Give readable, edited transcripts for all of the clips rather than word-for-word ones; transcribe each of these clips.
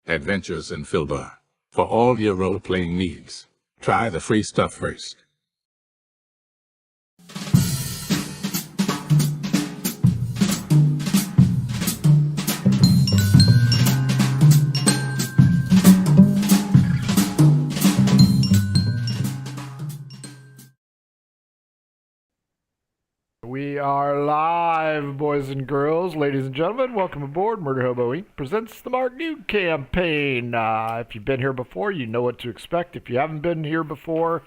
Adventures in Filbar. For all your role-playing needs, try the free stuff first. We are live, boys and girls, ladies and gentlemen. Welcome aboard. Murder Hobo Inc. presents the Margou campaign. If you've been here before, you know what to expect. If you haven't been here before,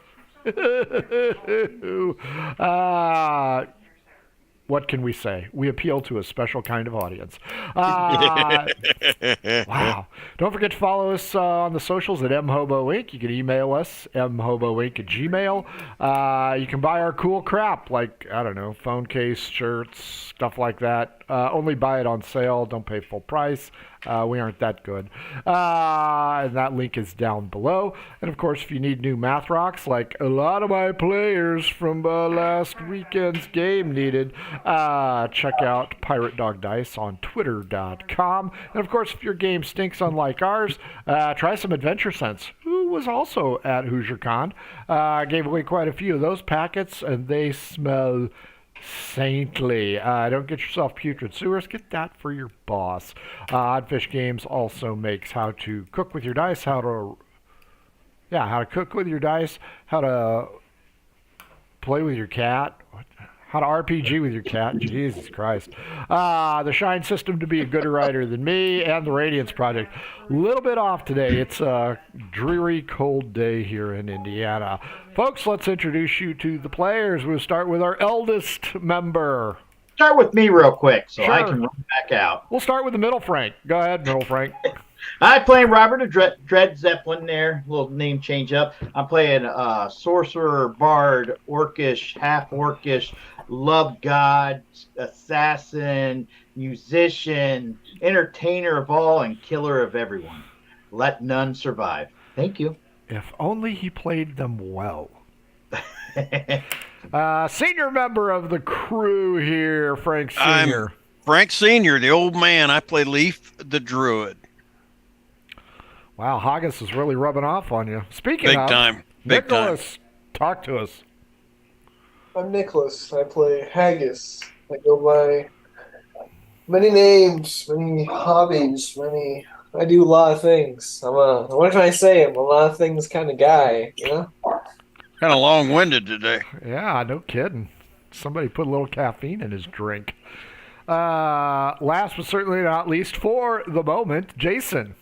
what can we say? We appeal to a special kind of audience. Wow. Don't forget to follow us on the socials at mhobo inc. You can email us, mhoboinc@gmail. You can buy our cool crap, like, I don't know, phone case, shirts, stuff like that. Only buy it on sale. Don't pay full price. We aren't that good. And that link is down below. And of course, if you need new math rocks, like a lot of my players from last weekend's game needed, check out Pirate Dog Dice on twitter.com. And of course, if your game stinks unlike ours, try some Adventure Sense, who was also at HoosierCon. Gave away quite a few of those packets, and they smell saintly. Don't get yourself putrid sewers. Get that for your boss. Oddfish Games also makes how to cook with your dice, how to cook with your dice, how to play with your cat, how to RPG with your cat. Jesus Christ. The Shine System to be a gooder writer than me, and the Radiance Project. A little bit off today. It's a dreary, cold day here in Indiana. Folks, let's introduce you to the players. We'll start with our eldest member. Start with me real quick so Sure. I can run back out. We'll start with the middle Frank. Go ahead, middle Frank. I'm playing Robert Dread Zeppelin there. Little name change up. I'm playing sorcerer, bard, orcish, half orcish, love god, assassin, musician, entertainer of all, and killer of everyone. Let none survive. Thank you. If only he played them well. Senior member of the crew here, Frank Sr. I'm Frank Sr., the old man. I play Leaf the Druid. Wow, Haggis is really rubbing off on you. Speaking Big of, time. Big time. Nicholas, talk to us. I'm Nicholas. I play Haggis. I go by many names, many hobbies, I do a lot of things. What can I say? I'm a lot of things kind of guy, you know? Kind of long-winded today. Yeah, no kidding. Somebody put a little caffeine in his drink. Last but certainly not least, for the moment, Jason.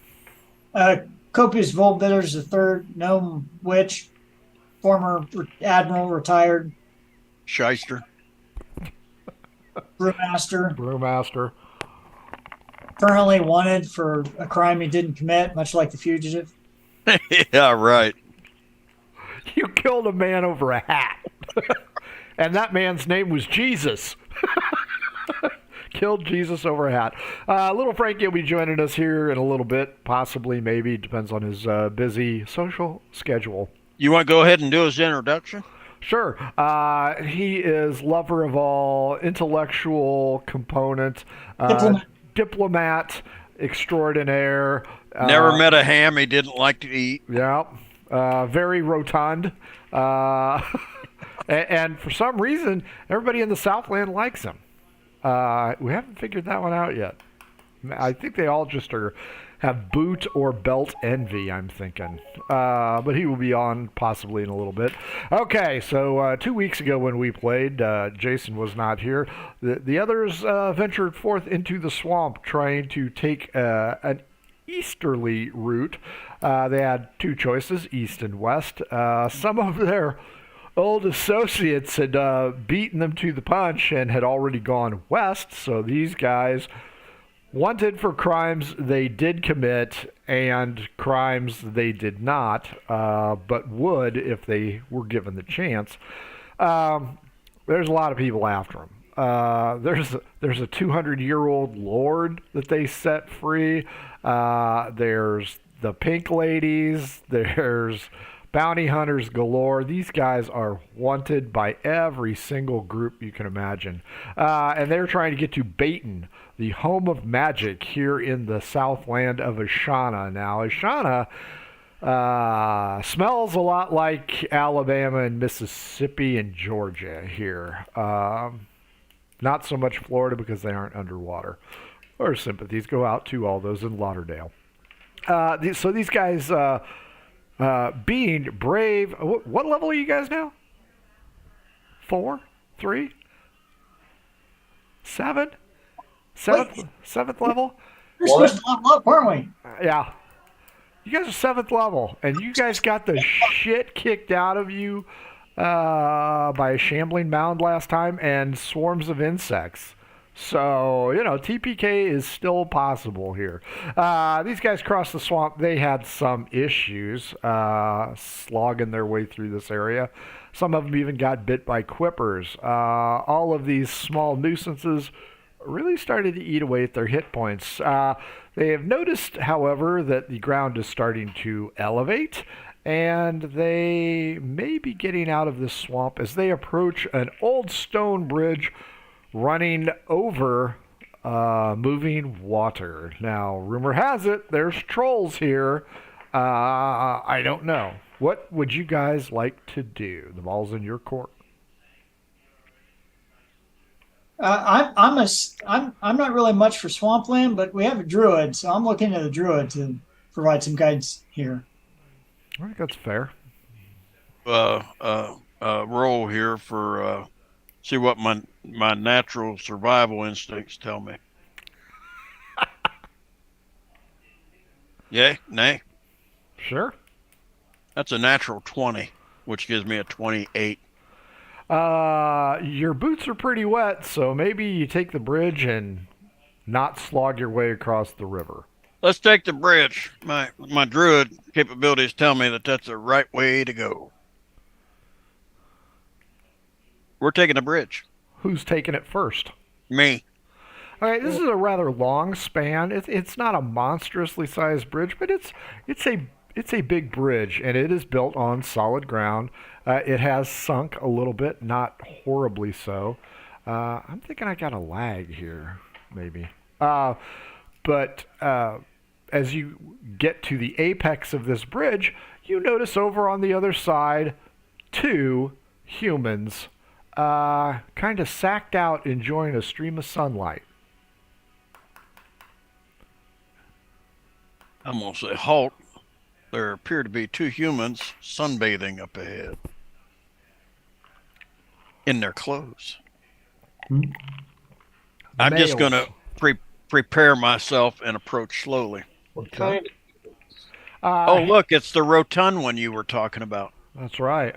Copious Volbitters III, Gnome Witch, former Admiral, retired, Shyster. Brewmaster, currently wanted for a crime he didn't commit, much like the fugitive. Yeah, right. You killed a man over a hat. And that man's name was Jesus. Killed Jesus over a hat. Little Frankie will be joining us here in a little bit, possibly, maybe. Depends on his busy social schedule. You want to go ahead and do his introduction? Sure. He is lover of all, intellectual component, diplomat extraordinaire. Never met a ham he didn't like to eat. Yeah. Very rotund. And for some reason, everybody in the Southland likes him. We haven't figured that one out yet. I think they all just have boot or belt envy, I'm thinking. But he will be on possibly in a little bit. Okay, so 2 weeks ago when we played, Jason was not here. The others ventured forth into the swamp trying to take an easterly route. They had two choices, east and west. Some of their old associates had beaten them to the punch and had already gone west, so these guys wanted for crimes they did commit and crimes they did not, but would if they were given the chance. There's a lot of people after them. There's a 200-year-old lord that they set free. There's the pink ladies. There's bounty hunters galore. These guys are wanted by every single group you can imagine. And they're trying to get to Baton, the home of magic here in the southland of Ashana. Now, Ashana smells a lot like Alabama and Mississippi and Georgia here. Not so much Florida because they aren't underwater. Our sympathies go out to all those in Lauderdale. So these guys, being brave. What level are you guys now? 4? 3? 7? Seventh level? We're supposed to level up, aren't we? Yeah. You guys are 7th level, and you guys got the shit kicked out of you by a shambling mound last time and swarms of insects. So, TPK is still possible here. These guys crossed the swamp. They had some issues slogging their way through this area. Some of them even got bit by quippers. All of these small nuisances really started to eat away at their hit points. They have noticed, however, that the ground is starting to elevate, and they may be getting out of this swamp as they approach an old stone bridge running over moving water. Now, rumor has it there's trolls here. I don't know. What would you guys like to do? The ball's in your court. I'm not really much for swampland, but we have a druid, so I'm looking at a druid to provide some guidance here. I think that's fair. Roll here for see what my natural survival instincts tell me. Yay? Nay? Sure. That's a natural 20, which gives me a 28. Your boots are pretty wet, so maybe you take the bridge and not slog your way across the river. Let's take the bridge. My druid capabilities tell me that that's the right way to go. We're taking the bridge. Who's taking it first? Me. All right, this is a rather long span. It's not a monstrously sized bridge, but it's a big bridge, and it is built on solid ground. It has sunk a little bit, not horribly so. I'm thinking I got a lag here, maybe. But as you get to the apex of this bridge, you notice over on the other side 2 humans kind of sacked out enjoying a stream of sunlight. I'm going to say halt. There appear to be 2 humans sunbathing up ahead. In their clothes. I'm just going to prepare myself and approach slowly. What kind? Oh, look, it's the rotund one you were talking about. That's right.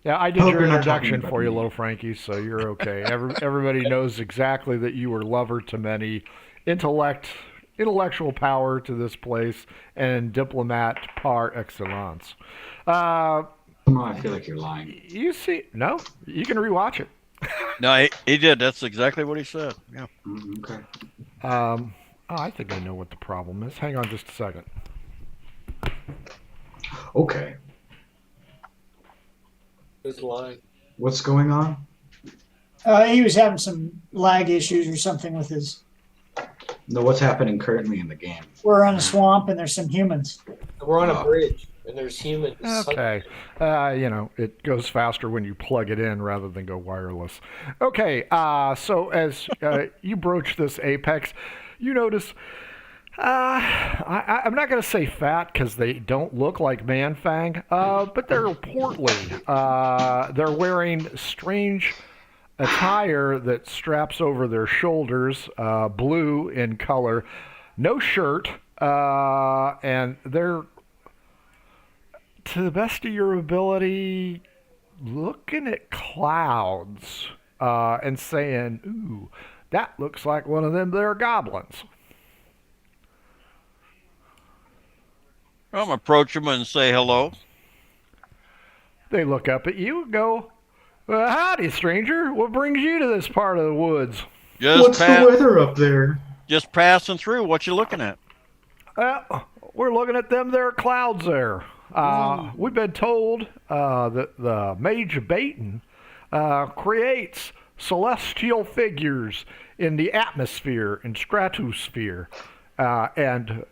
Yeah, I did your introduction for you, little Frankie, so you're okay. Everybody knows exactly that you were lover to many, intellectual power to this place, and diplomat par excellence. Come on, I feel like you're lying. You see, no, you can rewatch it. No, he did. That's exactly what he said. Yeah. Okay. I think I know what the problem is. Hang on just a second. Okay. Who's lying? What's going on? He was having some lag issues or something with his. No, what's happening currently in the game? We're on a swamp and there's some humans. We're on a bridge, and there's humans. Okay. It goes faster when you plug it in rather than go wireless. Okay, so as you broach this apex, you notice, I'm not going to say fat because they don't look like man-fang, but they're portly. They're wearing strange attire that straps over their shoulders, blue in color, no shirt, and they're, to the best of your ability, looking at clouds and saying, ooh, that looks like one of them there goblins. I'm approach them and say hello. They look up at you and go, well, howdy, stranger. What brings you to this part of the woods? What's the weather up there? Just passing through. What you looking at? We're looking at them there clouds there. We've been told that the Mage of Baton creates celestial figures in the atmosphere and stratosphere, and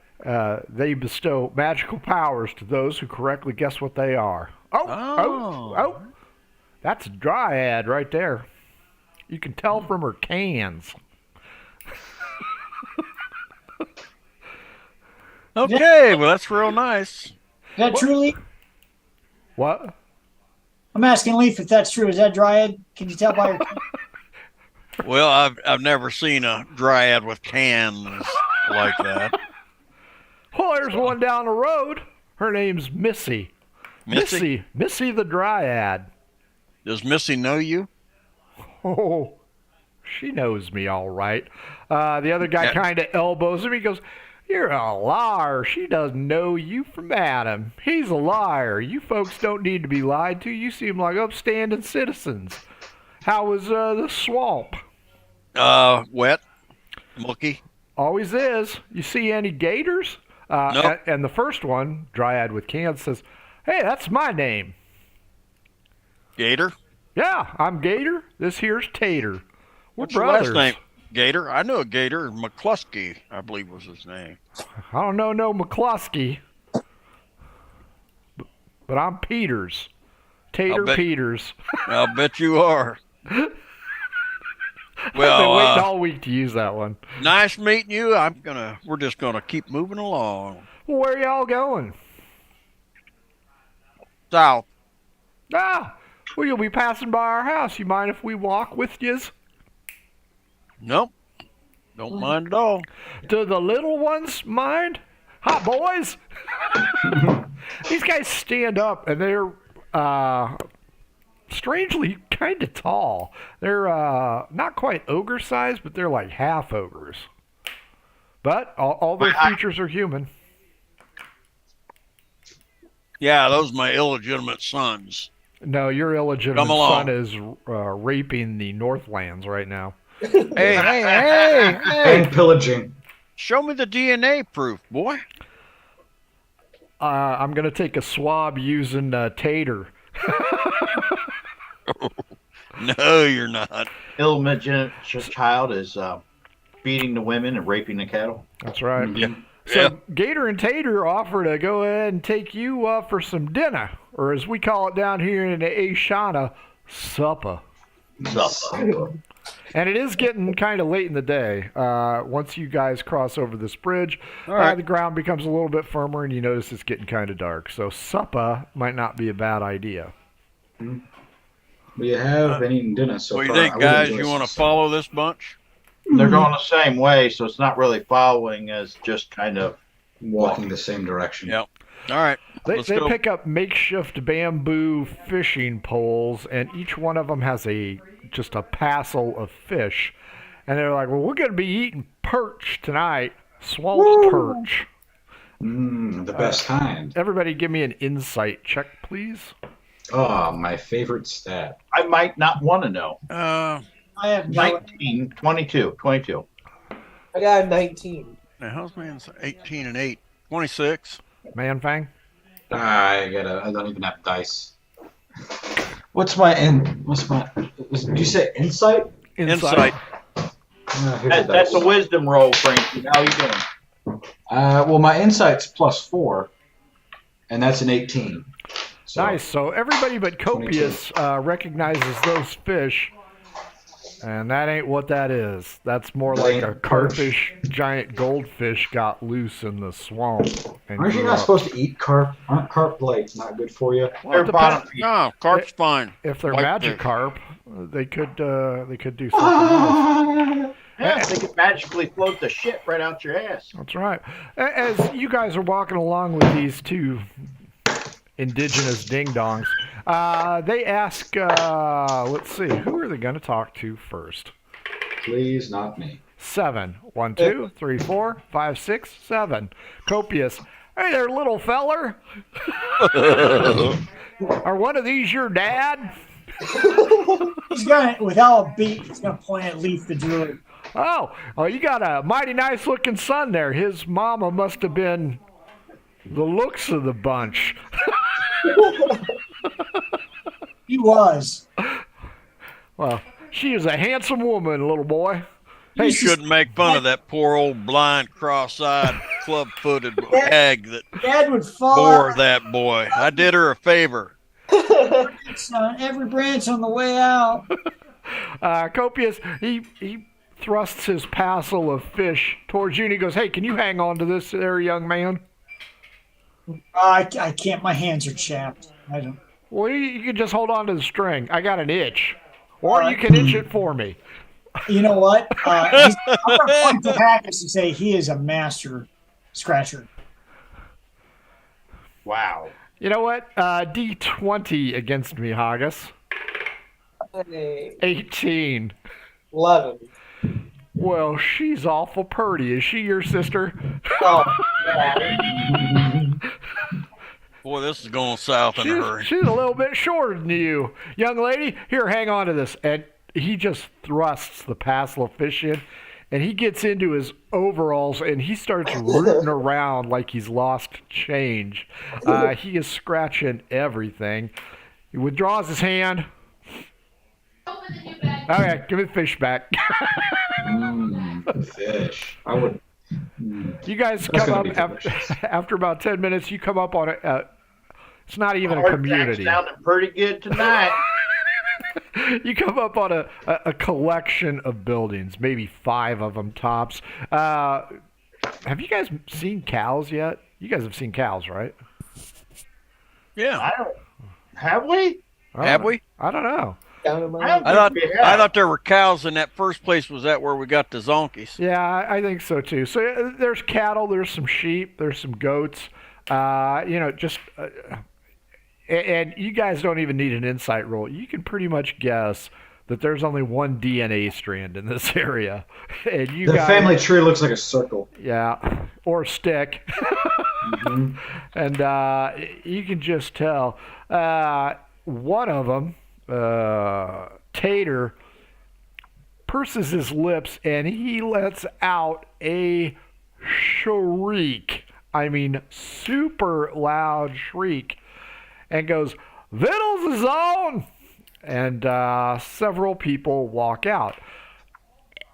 they bestow magical powers to those who correctly guess what they are. Oh, that's a dryad right there. You can tell from her cans. Okay, well that's real nice. Is that true, Leaf? What? I'm asking Leaf if that's true. Is that Dryad? Can you tell by her? Well, I've never seen a dryad with cans like that. Well, there's one down the road. Her name's Missy. Missy? Missy the Dryad. Does Missy know you? Oh, she knows me all right. The other guy kind of elbows him. He goes, "You're a liar. She doesn't know you from Adam. He's a liar. You folks don't need to be lied to. You seem like upstanding citizens. How was the swamp?" Wet, mucky. Always is. You see any gators? Nope. And the first one, Dryad with cans, says, "Hey, that's my name." Gator. "Yeah, I'm Gator. This here's Tater. We're What's your brothers." last name? Gator. I know a Gator. McCluskey, I believe was his name. I don't know no McCluskey, but I'm Peters. Tater Peters. I'll bet you are. I've been waiting Well, all week to use that one. nice meeting you. We're just gonna keep moving along. Well, where y'all going? South. Ah, well, you'll be passing by our house. You mind if we walk with yous? Nope. Don't mind at all. Do the little ones mind? Hot boys? These guys stand up, and they're strangely kind of tall. They're not quite ogre size, but they're like half ogres. But all their features are human. Yeah, those are my illegitimate sons. No, your illegitimate Come along. son is raping the Northlands right now. Hey. And pillaging. Show me the DNA proof, boy. I'm going to take a swab using Tater. No, you're not. Illegitimate child is beating the women and raping the cattle. That's right. Yeah. So Gator and Tater offer to go ahead and take you for some dinner, or as we call it down here in the Ashana, supper. And it is getting kind of late in the day. Once you guys cross over this bridge, right. the ground becomes a little bit firmer, and you notice it's getting kind of dark. So supper might not be a bad idea. We have been eating dinner so What do far. you think, I would guys? enjoy You want to some follow this bunch? They're going the same way, so it's not really following as just kind of walking the same direction. Yep. All right. They Let's go. pick up makeshift bamboo fishing poles, and each one of them has just a passel of fish. And they're like, "Well, we're going to be eating perch tonight, swamp perch." The best kind. Everybody give me an insight check, please. Oh, my favorite stat. I might not want to know. I have 19, 22. I got a 19. The hell's man's 18 and 8. 26. Man Fang? I don't even have dice. What's my? Did you say insight? Insight. That's a wisdom roll, Frankie. How you doing? Well, my insight's +4, and that's an 18. So, Nice. So everybody but Copious recognizes those fish, and that ain't what that is. That's more like a carpish giant goldfish got loose in the swamp. And Aren't you grew not up. supposed to eat carp? Aren't carp not good for you? Well, it They're bottom depends. feed. No, carp's fine. If they're Like Magikarp, they could do something else. Yeah, they can magically float the shit right out your ass. That's right. As you guys are walking along with these two indigenous ding-dongs, they ask, let's see, who are they going to talk to first? Please, not me. 7. 1, 2, 3, 4, 5, 6, 7. Copious. "Hey there, little feller. Are one of these your dad?" He's gonna, without a beat, he's gonna point at Leaf the Druid. Oh, you got a mighty nice looking son there. His mama must have been the looks of the bunch. He was. Well, she is a handsome woman, little boy. You shouldn't make fun of that poor old blind, cross-eyed, club-footed hag that Dad would fall bore out that boy. I did her a favor. on every branch on the way out. Copious, he thrusts his passel of fish towards you and he goes, hey, can you hang on to this there, young man? I can't. My hands are chapped. I don't. Well, you can just hold on to the string. I got an itch. Or you can itch it for me. You know what? I'm going to point to Hackers to say he is a master scratcher. Wow. You know what? D20 against me, Haggis. Hey, 18. 11. Well, she's awful purty. Is she your sister? Oh, yeah. Boy, this is going south in a hurry. She's a little bit shorter than you. Young lady, here, hang on to this. And he just thrusts the passel of fish in, and he gets into his overalls, and he starts rooting around like he's lost change. He is scratching everything. He withdraws his hand. Okay, give me the fish back. Fish. I would. You guys That's come up gonna be after about 10 minutes. You come up on a. It's not even a Hard community. Jack's sounding pretty good tonight. You come up on a collection of buildings, maybe 5 of them tops. Have you guys seen cows yet? You guys have seen cows, right? Yeah. Have we? Have we? I don't know. Down in my I thought there were cows in that first place. Was that where we got the zonkies? Yeah, I think so too. So there's cattle, there's some sheep, there's some goats. And you guys don't even need an insight roll. You can pretty much guess that there's only one DNA strand in this area. And you The guys, family tree looks like a circle. yeah, or a stick. Mhm. And you can just tell. One of them, Tater, purses his lips and he lets out a shriek. I mean, super loud shriek. And goes, Vittles is on! And several people walk out.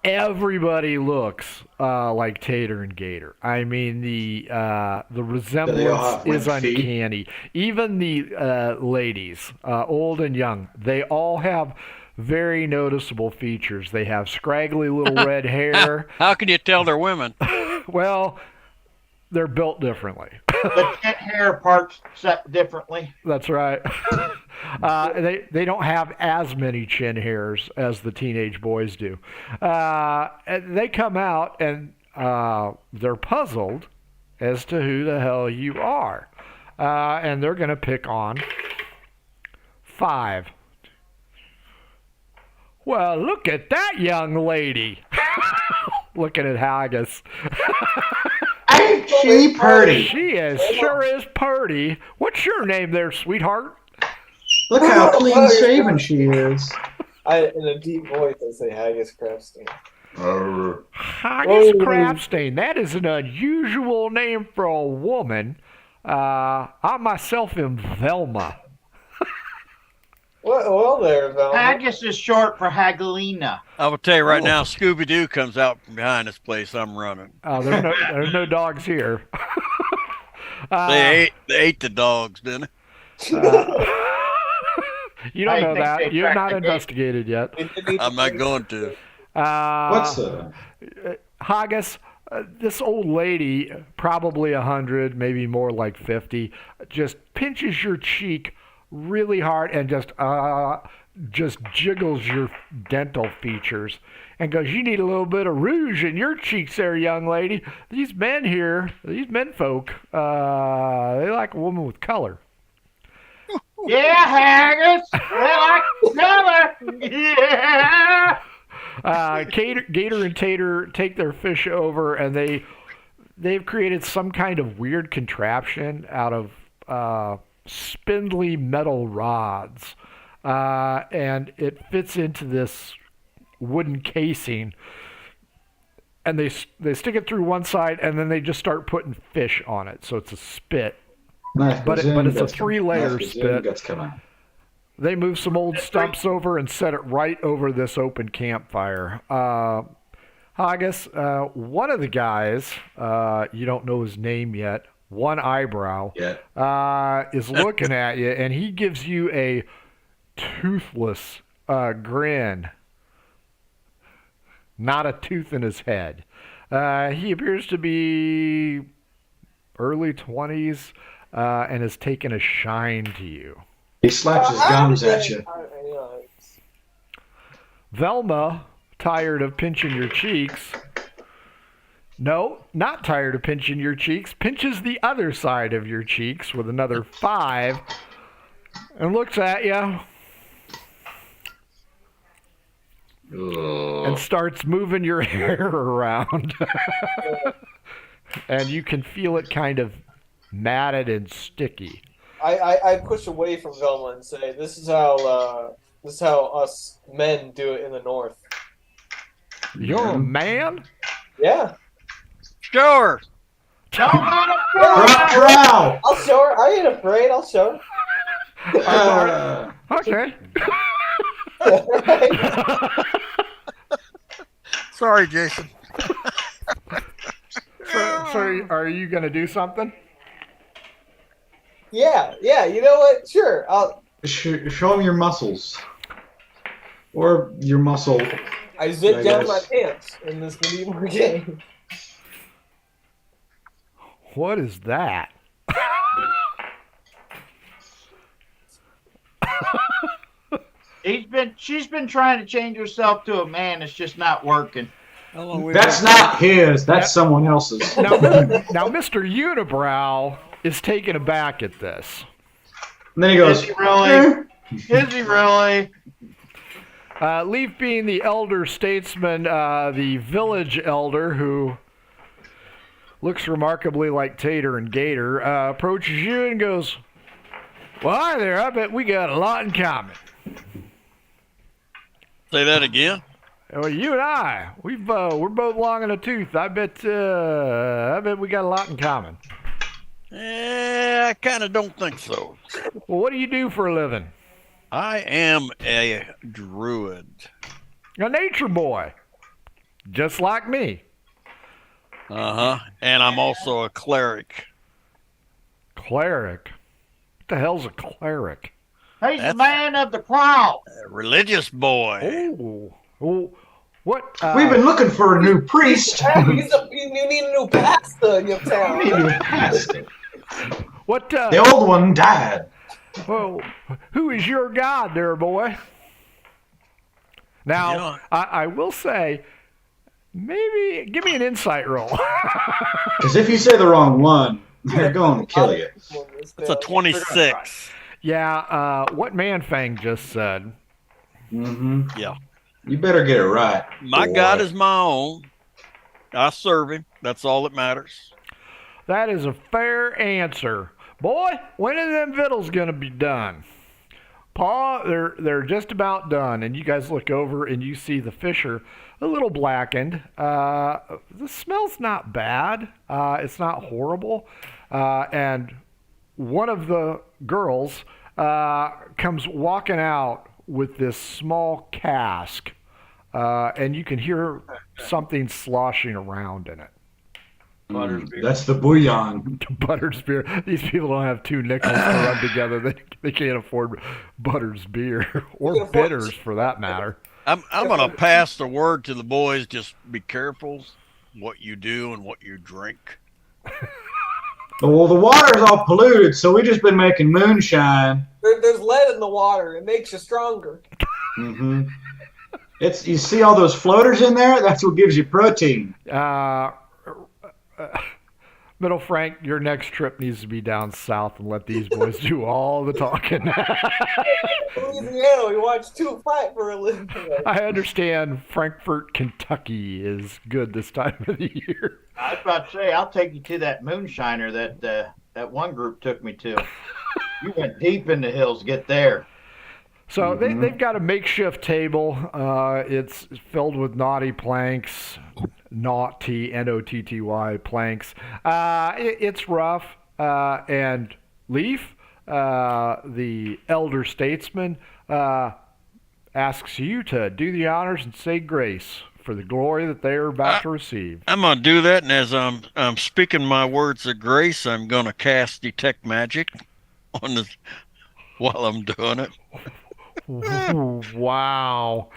Everybody looks like Tater and Gator. I mean, the resemblance is like, feet? uncanny. Even the ladies, old and young, they all have very noticeable features. They have scraggly little red hair. How can you tell they're women? Well, they're built differently. The tent hair parts set differently. That's right. They don't have as many chin hairs as the teenage boys do. And they come out and they're puzzled as to who the hell you are. And they're going to pick on 5. Well, look at that young lady. Looking at Haggis. Ain't she pretty? She is sure is purty. What's your name there, sweetheart? Look how clean shaven she is. In a deep voice, I say Haggis Craftston. Haggis Crabstain. That is an unusual name for a woman. I myself am Velma. Well, there, Velma. Haggis is short for Hagelina. I will tell you right now, Scooby-Doo comes out from behind this place. I'm running. There's no dogs here. They ate the dogs, didn't they? You don't know think that. they You've not tracked the gate. investigated yet. I'm not going to. What's Haggis, this old lady, probably 100, maybe more like 50, just pinches your cheek really hard and just jiggles your dental features and goes, you need a little bit of rouge in your cheeks there, young lady. These men here, these men folk, they like a woman with color. Yeah, Haggis. We like color. Yeah. Gator and Tater take their fish over, and they've created some kind of weird contraption out of spindly metal rods, and it fits into this wooden casing. And they stick it through one side, and then they just start putting fish on it. So it's a spit. Knife But goes it- but in, it's a guts come out. 3-layer Knife goes in, spit. guts come out. They move some old stumps over and set it right over this open campfire. Haggis, one of the guys, you don't know his name yet, one eyebrow, is looking at you, and he gives you a toothless grin. Not a tooth in his head. He appears to be early 20s and has taken a shine to you. He slaps his gums at you. Velma, tired of pinching your cheeks. No, not tired of pinching your cheeks. Pinches the other side of your cheeks with another 5 and looks at you and starts moving your hair around. And you can feel it kind of matted and sticky. I push away from Velma and say, "This is how us men do it in the north." You're a man? Yeah. Sure. Brow! I'll show her. I ain't afraid. I'll show her. Okay. Sorry, Jason. So are you going to do something? Yeah. You know what? Sure. I'll. Show him your muscles. Or your muscle. I zip I down guess. my pants in this medieval game. What is that? She's been trying to change herself to a man. It's just not working. That's not his. That's someone else's. Now, Mr. Unibrow is taken aback at this. And then he goes, Is he really? Is he really? Leaf being the elder statesman, the village elder who looks remarkably like Tater and Gator, approaches you and goes, "Well, hi there. I bet we got a lot in common." Say that again. Well, you and I, we're both long in the tooth. I bet we got a lot in common. I kind of don't think so. Well, what do you do for a living? I am a druid. A nature boy, just like me. And I'm also a cleric. Cleric? What the hell's a cleric? He's the man of the crowd. A religious boy. Oh, what? we've been looking for a new priest. You need a new pastor in your town. We need a new pastor. What? The old one died. Well, who is your god, there, boy? Now, Yeah. I will say, maybe give me an insight roll. Because if you say the wrong one, they're going to kill you. It's a 26. Yeah, what Manfang just said. Mm-hmm. Yeah. You better get it right. My boy. God is my own. I serve him. That's all that matters. That is a fair answer. Boy, when are them victuals gonna be done? Pa, they're just about done, and you guys look over and you see the fish are a little blackened. The smell's not bad. It's not horrible. And one of the girls comes walking out with this small cask, and you can hear something sloshing around in it. That's the bouillon. Butter's beer. These people don't have 2 nickels to rub together. They can't afford Butter's beer or bitters for that matter. I'm gonna pass the word to the boys. Just be careful what you do and what you drink. Well, the water's all polluted, so we've just been making moonshine. There's lead in the water. It makes you stronger. Mm-hmm. You see all those floaters in there? That's what gives you protein. Middle Frank, your next trip needs to be down south and let these boys do all the talking. Louisiana, we watch 2 fight for a living. I understand Frankfort, Kentucky is good this time of the year. I was about to say, I'll take you to that moonshiner that one group took me to. You went deep in the hills to get there. So they've got a makeshift table. It's filled with knotty planks, N-O-T-T-Y planks. It's rough, and Leaf, the elder statesman, asks you to do the honors and say grace for the glory that they are about to receive. I'm gonna do that, and as I'm speaking my words of grace, I'm gonna cast detect magic on the while I'm doing it. Wow.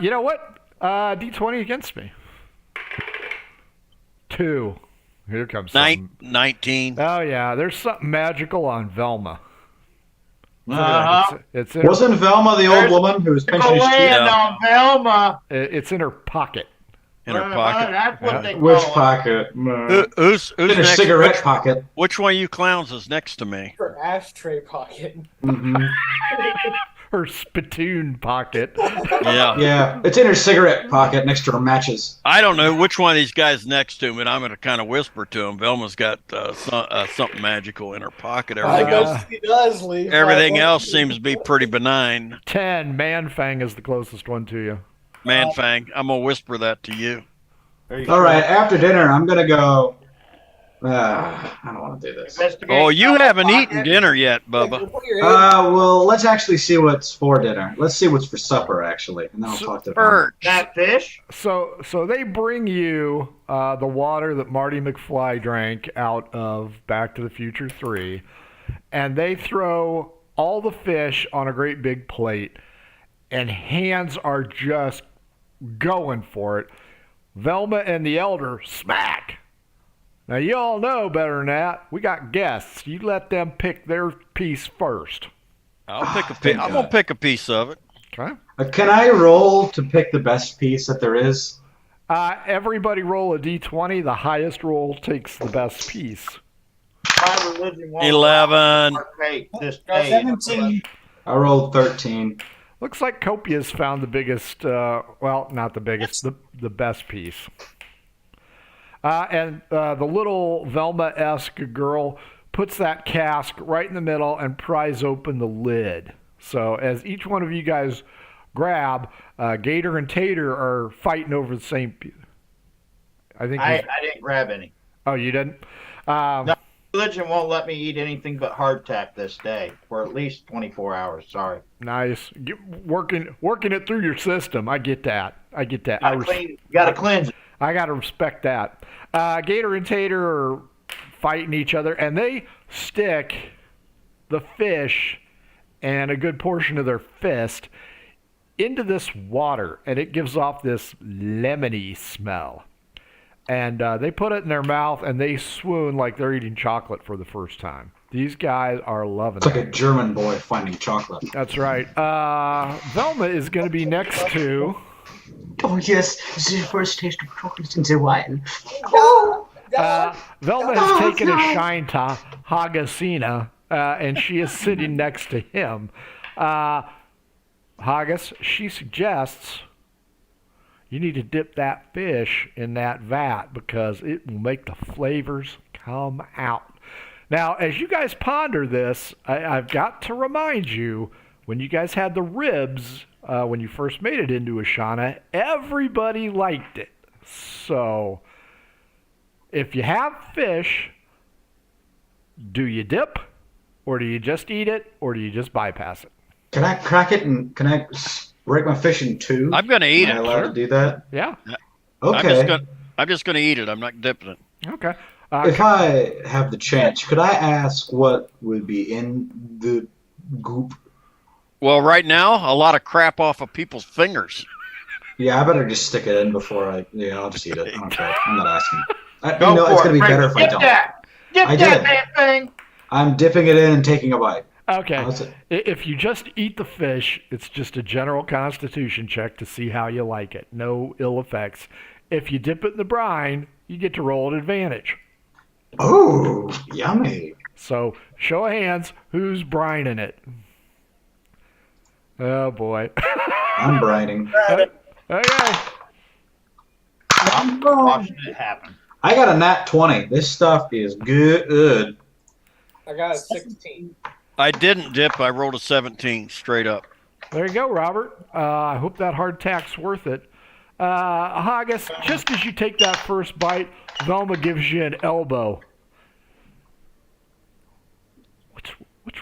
You know what? D20 against me. 2. Here comes something. 19. Oh, yeah. There's something magical on Velma. Uh-huh. It's in her, Wasn't Velma the old There's woman who was pinching his cheek? Land Yeah. on Velma. it's in her pocket. In her pocket. That's what they call Which it. pocket? Who's In her next? cigarette pocket. Which one of you clowns is next to me? Her ashtray pocket. Mm-hmm. Her spittoon pocket. Yeah. Yeah, it's in her cigarette pocket next to her matches. I don't know which one of these guys next to me, and I'm going to kind of whisper to him. Velma's got something magical in her pocket. I Everything else, guess he does, Lee. everything else seems to be pretty benign. 10. Manfang is the closest one to you. Manfang, I'm going to whisper that to you. All right, after dinner, I'm gonna go. I don't want to do this. Oh, you haven't eaten dinner yet, Bubba. Well, let's actually see what's for dinner. Let's see what's for supper, actually, and then I'll talk to them. Birch. That fish? So they bring you the water that Marty McFly drank out of Back to the Future 3, and they throw all the fish on a great big plate, and hands are just going for it. Velma and the Elder smack. Now, you all know better than that. We got guests. You let them pick their piece first. I'll pick a thank piece. I'm going to God. pick a piece of it. Okay? Can I roll to pick the best piece that there is? Everybody roll a d20. The highest roll takes the best piece. My religion won't 11. partake this day. 17. I rolled 13. Looks like Copia's found the biggest, well, not the biggest, the best piece. And the little Velma-esque girl puts that cask right in the middle and pries open the lid. So as each one of you guys grab, Gator and Tater are fighting over the same piece. I think. I didn't grab any. Oh, you didn't? No. Religion won't let me eat anything but hardtack this day for at least 24 hours. Sorry. Nice. Working it through your system. I get that. Gotta cleanse it. I got to respect that. Gator and Tater are fighting each other, and they stick the fish and a good portion of their fist into this water, and it gives off this lemony smell. And they put it in their mouth, and they swoon like they're eating chocolate for the first time. These guys are loving It's like it. a German boy finding chocolate. That's right. Velma is going to be next to... Oh yes, the first taste of chocolate in a while. Velma has taken a shine to Hagasina, and she is sitting next to him. Hagas, she suggests you need to dip that fish in that vat because it will make the flavors come out. Now, as you guys ponder this, I've got to remind you, when you guys had the ribs, when you first made it into Ashana, everybody liked it. So, if you have fish, do you dip, or do you just eat it, or do you just bypass it? Can I crack it and can I break my fish in two? I'm going to eat Am I it. allowed to do that? Yeah. Okay. I'm just going to eat it. I'm not dipping it. Okay. If I have the chance, could I ask what would be in the goop? Well, right now, a lot of crap off of people's fingers. Yeah, I better just stick it in before I'll just eat it. I don't care. I'm not asking. Go for it's it, going to be Frank. better if I Dip don't. that. Dip I that did. damn thing. I'm dipping it in and taking a bite. Okay. How's it? If you just eat the fish, it's just a general constitution check to see how you like it. No ill effects. If you dip it in the brine, you get to roll an advantage. Oh, yummy. So, show of hands, who's brining it? Oh, boy. I'm brining. Okay. I'm watching it happen. I got a nat 20. This stuff is good. I got a 16. I didn't dip. I rolled a 17 straight up. There you go, Robert. I hope that hardtack's worth it. Haggis, just as you take that first bite, Velma gives you an elbow.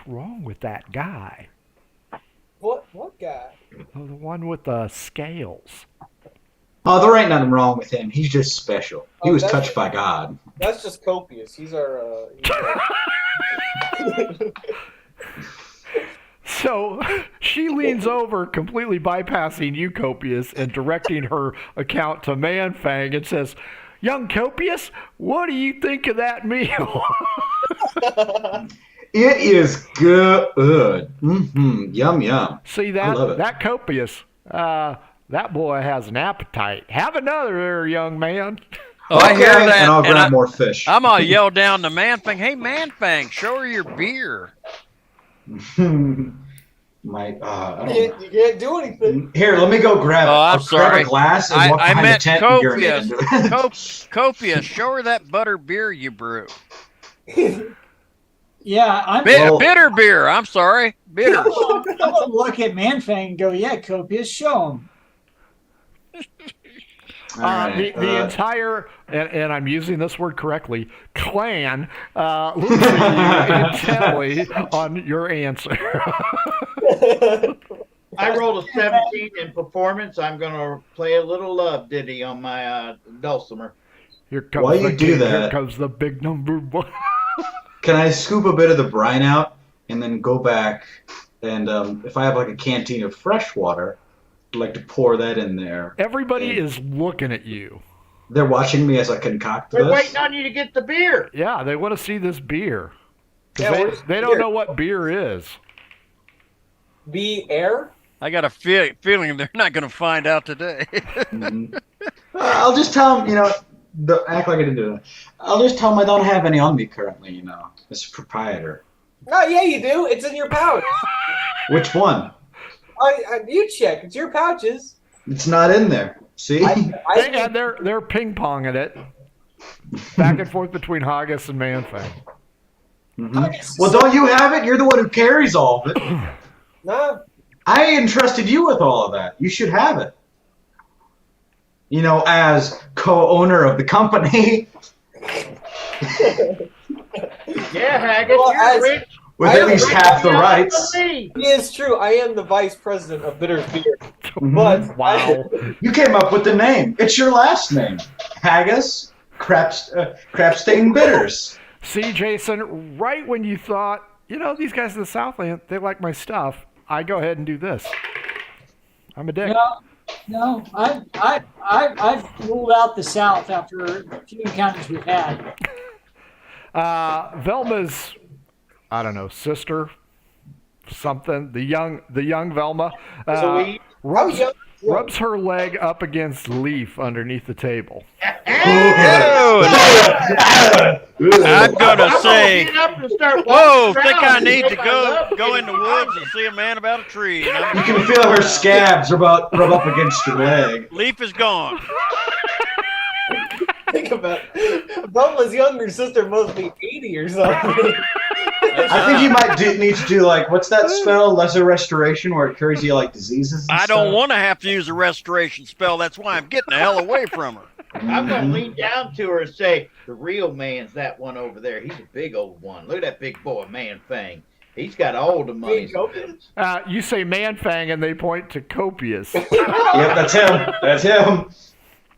What's wrong with that guy? What guy? Oh, the one with the scales. Oh, there ain't nothing wrong with him. He's just special. He Oh, was that's- touched by God. That's just Copious. He's our. So she leans over, completely bypassing you, Copious, and directing her account to Manfang and says, "Young Copious, what do you think of that meal?" It is good. Yum yum. See I love that it. that Copious, that boy has an appetite. Have another there, young man. Oh, I hear Okay, that. and I'll grab I- more fish. I'm gonna yell down to Manfang, "Hey, Manfang, show her your beer." I don't know. You can't do anything. Here, let me go grab it. Oh, I'm I'll sorry. grab a glass and walk I behind the meant tent and urinate copious. into it. Copious, show her that butter beer you brew. Yeah, I'm Well- Bitter beer. I'm sorry, bitter. I'm gonna look at Manfang and go, yeah, Copious, show him. All right, The entire, and I'm using this word correctly, clan looks at you intently on your answer. I rolled a 17 in performance. I'm going to play a little love ditty on my dulcimer. Here comes While the you do king, that- here comes the big number one. Can I scoop a bit of the brine out and then go back and if I have like a canteen of fresh water, I'd like to pour that in there. Everybody is looking at you. They're watching me as I concoct They're this. waiting on you to get the beer. Yeah, they want to see this beer. 'Cause Yeah, they, where's they the don't beer? know what beer is. Be air. I got a feeling they're not gonna find out today. Mhm. I'll just tell them, act like I didn't do it. I'll just tell them I don't have any on me currently, as a proprietor. Oh yeah, you do. It's in your pouch. Which one? You check. It's your pouches. It's not in there. See? And they're ping-ponging it back and forth between Haggis and Manfang. Mhm. Well, don't you have it? You're the one who carries all of it. No. I entrusted you with all of that. You should have it. As co-owner of the company. Yeah, Haggis, Well, you're as- rich. With I at least Rich half the beyond rights. belief. It is true. I am the vice president of Bitter Beer. But Wow. You came up with the name. It's your last name. Haggis Crapstain Bitters. See, Jason, right when you thought, these guys in the Southland, they like my stuff, I go ahead and do this. I'm a dick. No, I've ruled out the South after a few encounters we've had. Velma's, I don't know, sister, something. The young Velma So we- rubs, young? rubs her leg up against Leaf underneath the table. I'm gonna say, get up and start whoa, walking think around I and need say to I go love in the getting woods behind and see a man about a tree. And I'm- You can feel her scabs rub up against your leg. Leaf is gone. think about it. Bubba's younger sister must be 80 or something. I think you might need to do what's that spell? Lesser restoration, where it cures you diseases. And I don't stuff? want to have to use a restoration spell. That's why I'm getting the hell away from her. I'm going to lean down to her and say, the real man's that one over there. He's a big old one. Look at that big boy, man thing. He's got all the money. You say Manfang, and they point to Copious. Yep, that's him. That's him.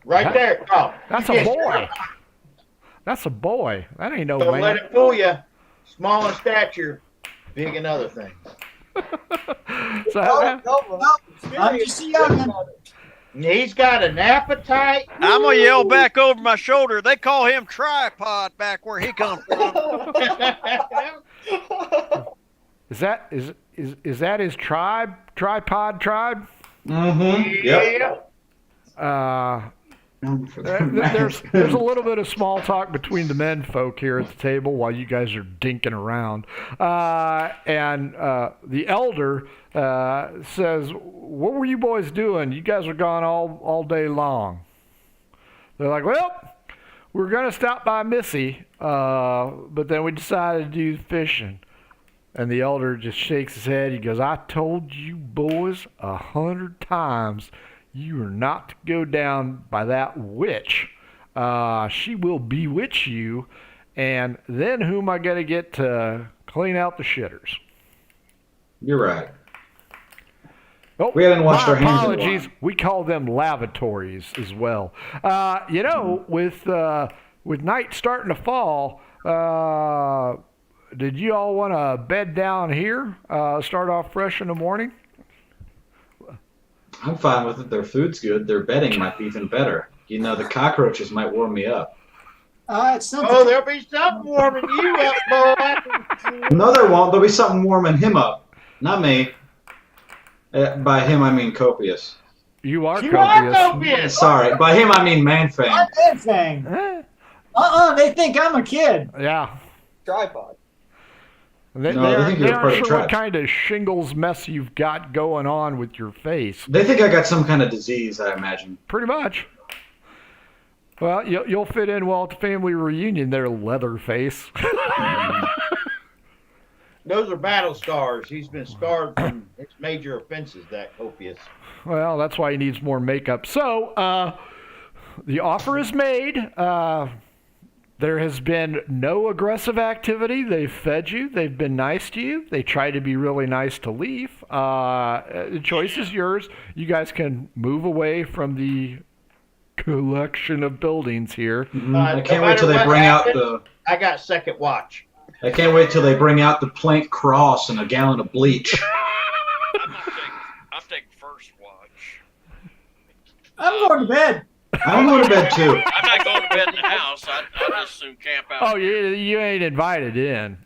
Right there. Oh, That's a boy. That's a boy. That ain't no don't man. let it fool you. Small in stature, big in other things. So, I'm just a youngin'. He's got an appetite. I'm gonna yell back over my shoulder. They call him Tripod back where he comes from. is that his tribe? Tripod tribe? Mm-hmm. Yep. There's a little bit of small talk between the men folk here at the table while you guys are dinking around. And the elder says, "What were you boys doing? You guys are gone all day long." They're like, "Well, we were going to stop by Missy, but then we decided to do fishing." And the elder just shakes his head. He goes, "I told you boys 100 times you are not to go down by that witch. She will bewitch you, and then who am I going to get to clean out the shitters?" You're right. Oh, We haven't washed my our hands in a apologies. while. We call them lavatories as well. With night starting to fall, did you all want to bed down here? Start off fresh in the morning? I'm fine with it. Their food's good. Their bedding might be even better. You know, the cockroaches might warm me up. It's not. Oh, there'll be something warming you up, boy. No, there won't. There'll be something warming him up. Not me. By him, I mean Copious. You are You are copious. copious. Sorry. By him, I mean Manfang. I'm dead thing. They think I'm a kid. Yeah. Tripod. They think you're part of aren't the sure tribe. what kind of shingles mess you've got going on with your face. They think I got some kind of disease, I imagine. Pretty much. Well, you'll fit in well at the family reunion there, Leatherface. Those are battle scars. He's been scarred from his major offenses, that Copious. Well, that's why he needs more makeup. So, the offer is made. There has been no aggressive activity. They've fed you. They've been nice to you. They try to be really nice to Leaf. The choice is yours. You guys can move away from the collection of buildings here. I No can't wait till matter they what bring out happens, the. I got second watch. I can't wait till they bring out the plank cross and a gallon of bleach. I'll take first watch. I'm going to bed. I'm going to bed too. I'm not going to bed in the house. I'd just soon camp out. Oh, you ain't invited in.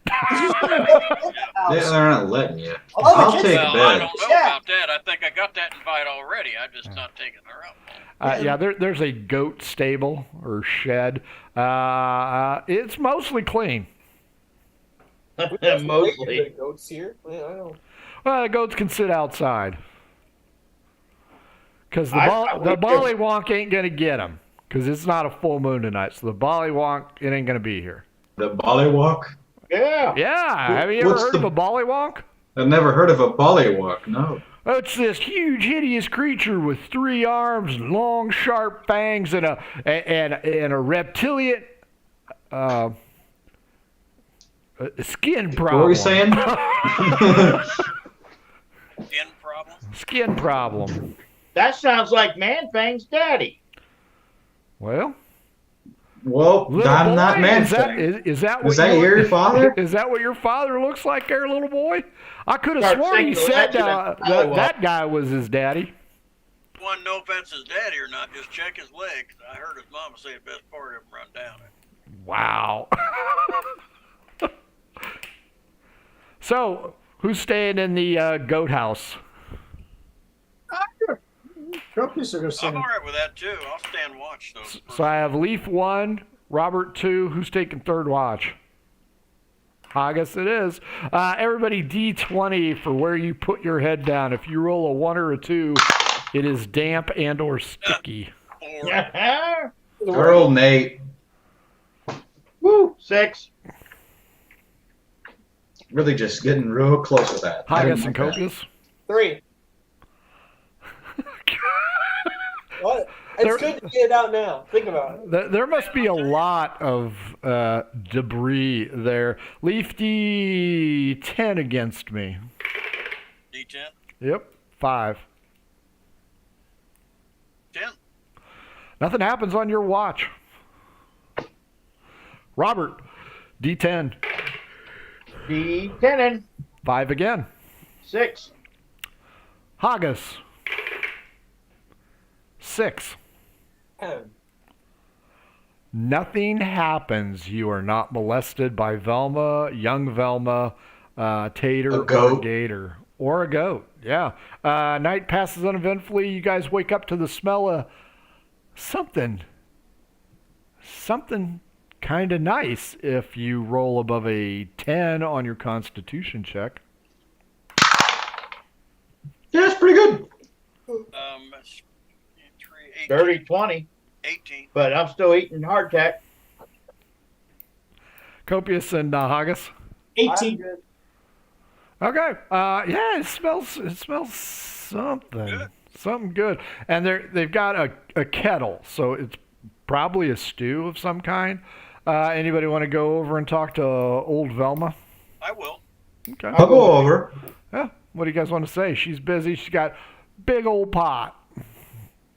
They're not letting you. Oh, I'll the take kids- Well, I bed. don't know Yeah. about that. I think I got that invite already. I'm just not taking her up. Yeah, there's a goat stable or shed. It's mostly clean. Mostly. The goats here. Yeah, I don't. Well, the goats can sit outside. Because the I would bollywonk ain't going to get them. Because it's not a full moon tonight. So the bollywonk, it ain't going to be here. The bollywalk? Yeah. Yeah. Have you ever What's heard of a bollywonk? I've never heard of a bollywalk, no. It's this huge, hideous creature with 3 arms, long, sharp fangs, and a reptilian skin problem. What were you saying? In problem? Skin problem. That sounds like Manfang's daddy. Well, Well, little I'm boy, not is that, Manfang. is that what Is that your father? Is that what your father looks like there, little boy? I could have Start sworn he singing the said legend of Hollywood. that guy was his daddy. Want to know if that's his daddy or not, just check his legs. I heard his mama say the best part of him run down it. Wow. So, who's staying in the goat house? Copious are going to I'm sing. all right with that, too. I'll stand watch, though. So I have Leaf 1, Robert 2. Who's taking third watch? I guess it is. Everybody D20 for where you put your head down. If you roll a 1 or a 2, it is damp and or sticky. Or Our old Nate. Woo. 6. Really just getting real close with that. I Haggis didn't and like that. Copious. 3. What? There- It's good to get it out now. Think about it. There must be a lot of debris there. Leaf D10 against me. D10? Yep, 5. 10? Nothing happens on your watch. Robert, D10. D10. 5 again. 6. Haggis. 6. 10. Nothing happens. You are not molested by Velma, young Velma, Tater, A or a goat. gator. Or a goat, yeah. Night passes uneventfully. You guys wake up to the smell of something. Something kind of nice if you roll above a 10 on your constitution check. Yeah, it's pretty good. That's 3, 18. Dirty 20. 18. But I'm still eating hardtack. Copious and Haggis. 18. Good. Okay. Yeah, it smells something. Good. Something good. And they've got a kettle, so it's probably a stew of some kind. Anybody want to go over and talk to old Velma? I will. Okay. I'll go over. Yeah. What do you guys want to say? She's busy. She's got big old pot.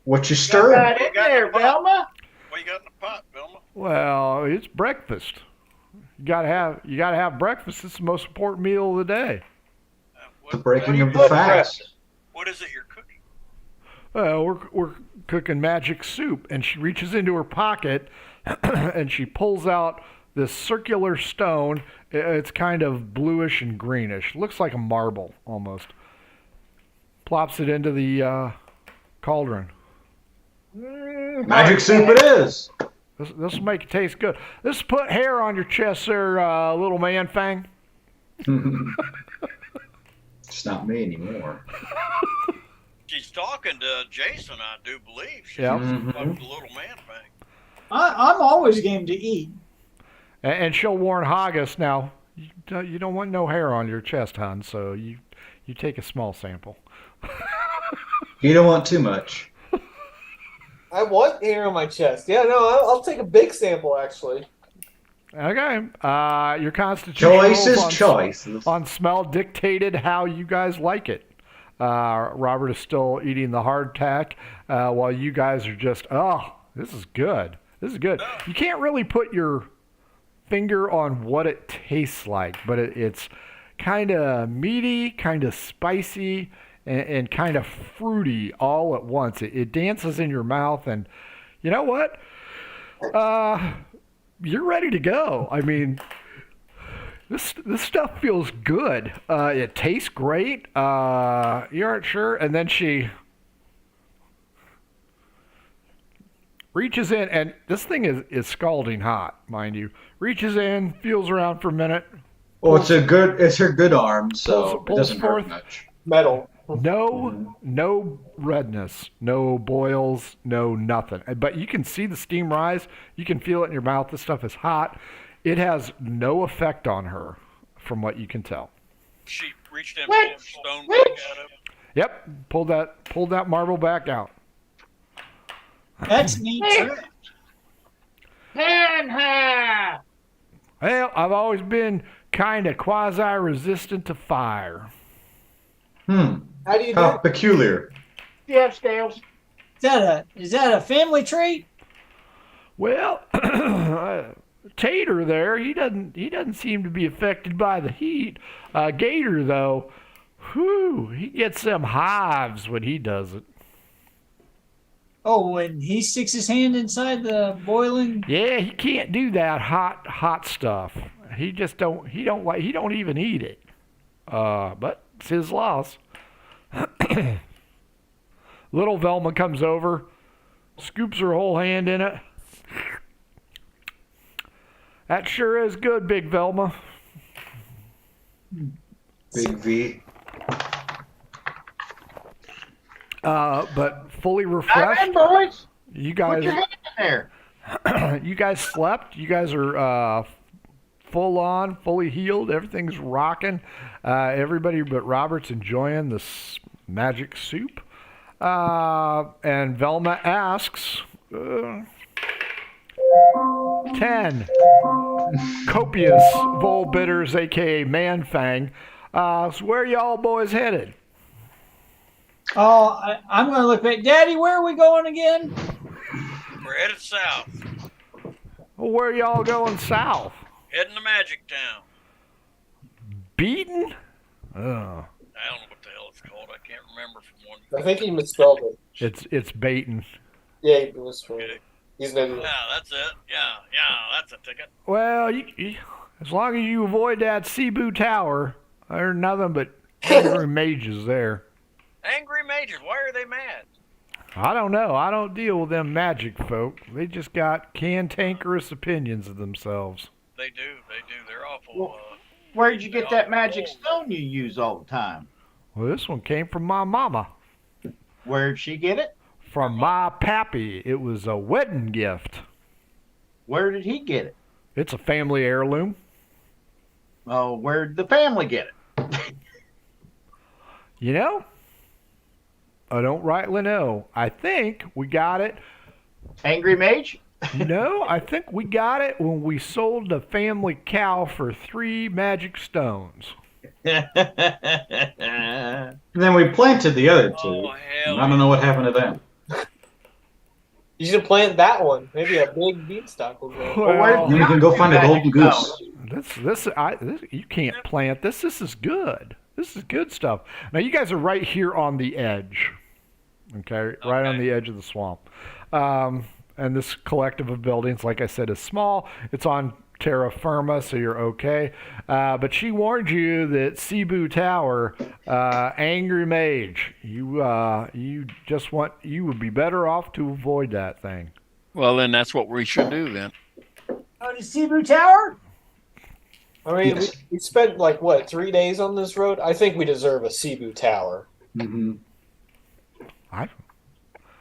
What you Got stirring? that in there, Velma. What you got in the pot, Velma? Well, it's breakfast. You gotta have breakfast. It's the most important meal of the day. The breaking you of the put fast. What is it you're cooking? Well, we're cooking magic soup, and she reaches into her pocket and she pulls out this circular stone. It's kind of bluish and greenish. Looks like a marble almost. Plops it into the cauldron. Magic soup it is. This will make it taste good. This put hair on your chest there, little man Fang. It's not me anymore. She's talking to Jason, I do believe. She's Yeah. talking to the little man thing. I'm always game to eat. And she'll warn Haggis now. You don't want no hair on your chest, hon. So you take a small sample. You don't want too much. I want hair on my chest. Yeah, no, I'll take a big sample actually. Okay. Your constitution Choice rules is choice. on smell dictated how you guys like it. Robert is still eating the hardtack, while you guys are just, oh, this is good. This is good. You can't really put your finger on what it tastes like, but it's kind of meaty, kind of spicy, and kind of fruity all at once. It dances in your mouth, and you know what? You're ready to go. I mean, this stuff feels good. It tastes great. You aren't sure, and then she reaches in, and this thing is scalding hot, mind you. Reaches in, feels around for a minute. Well, it's her good arm, so Pulls it doesn't forth. hurt much. Metal. No redness, no boils, no nothing. But you can see the steam rise. You can feel it in your mouth. This stuff is hot. It has no effect on her, from what you can tell. She reached in and pulled the stone back out of it. Yep, pulled that marble back out. That's neat. Sir. Well, I've always been kind of quasi-resistant to fire. How do you do How it? peculiar. Yeah, Scales. Is that a family trait? Well, Tater there, he doesn't seem to be affected by the heat. Gator though, he gets them hives when he does it. Oh, when he sticks his hand inside the boiling. Yeah, he can't do that hot stuff. He don't even eat it. But it's his loss. Little Velma comes over, scoops her whole hand in it. That sure is good, Big Velma. Big V. But fully I'm refreshed. in, boys. You Put guys, your hand in there. you guys slept. You guys are full on, fully healed. Everything's rocking. Everybody but Robert's enjoying this magic soup. And Velma asks, 10 copious Vol Bitters, aka Manfang. So where y'all boys headed? Oh, I'm going to look back. Daddy, where are we going again? We're headed south, Well, where y'all going south? heading to Magic Town. Beaten? Oh, I don't know what the hell it's called. I can't remember from one. I think he misspelled it. it's Baton. Yeah, it was for. Okay. He's no. Yeah, that's it. Yeah, that's a ticket. Well, as long as you avoid that Cebu Tower, there's nothing but angry mages there. Angry mages, why are they mad? I don't know. I don't deal with them magic folk. They just got cantankerous opinions of themselves. They do. They're awful. Where'd you get that magic stone you use all the time? Well, this one came from my mama. Where'd she get it? From my pappy. It was a wedding gift. Where did he get it? It's a family heirloom. Oh, where'd the family get it? You know, I don't rightly know. I think we got it. Angry mage? No, I think we got it when we sold the family cow for 3 magic stones. And then we planted the other two. Oh, hell I don't know what happened to them. You should plant that one. Maybe a big beanstalk will grow. Well, Then we can go find a golden goose. this you can't plant this. This is good. This is good stuff. Now you guys are right here on the edge. Okay, right on the edge of the swamp. And this collective of buildings, like I said, is small. It's on terra firma, so you're okay. But she warned you that Cebu Tower, angry mage, you would be better off to avoid that thing. Well, then that's what we should do then. Oh, the Cebu Tower? I mean, Yes. we spent like what 3 days on this road. I think we deserve a Cebu Tower. Mm-hmm.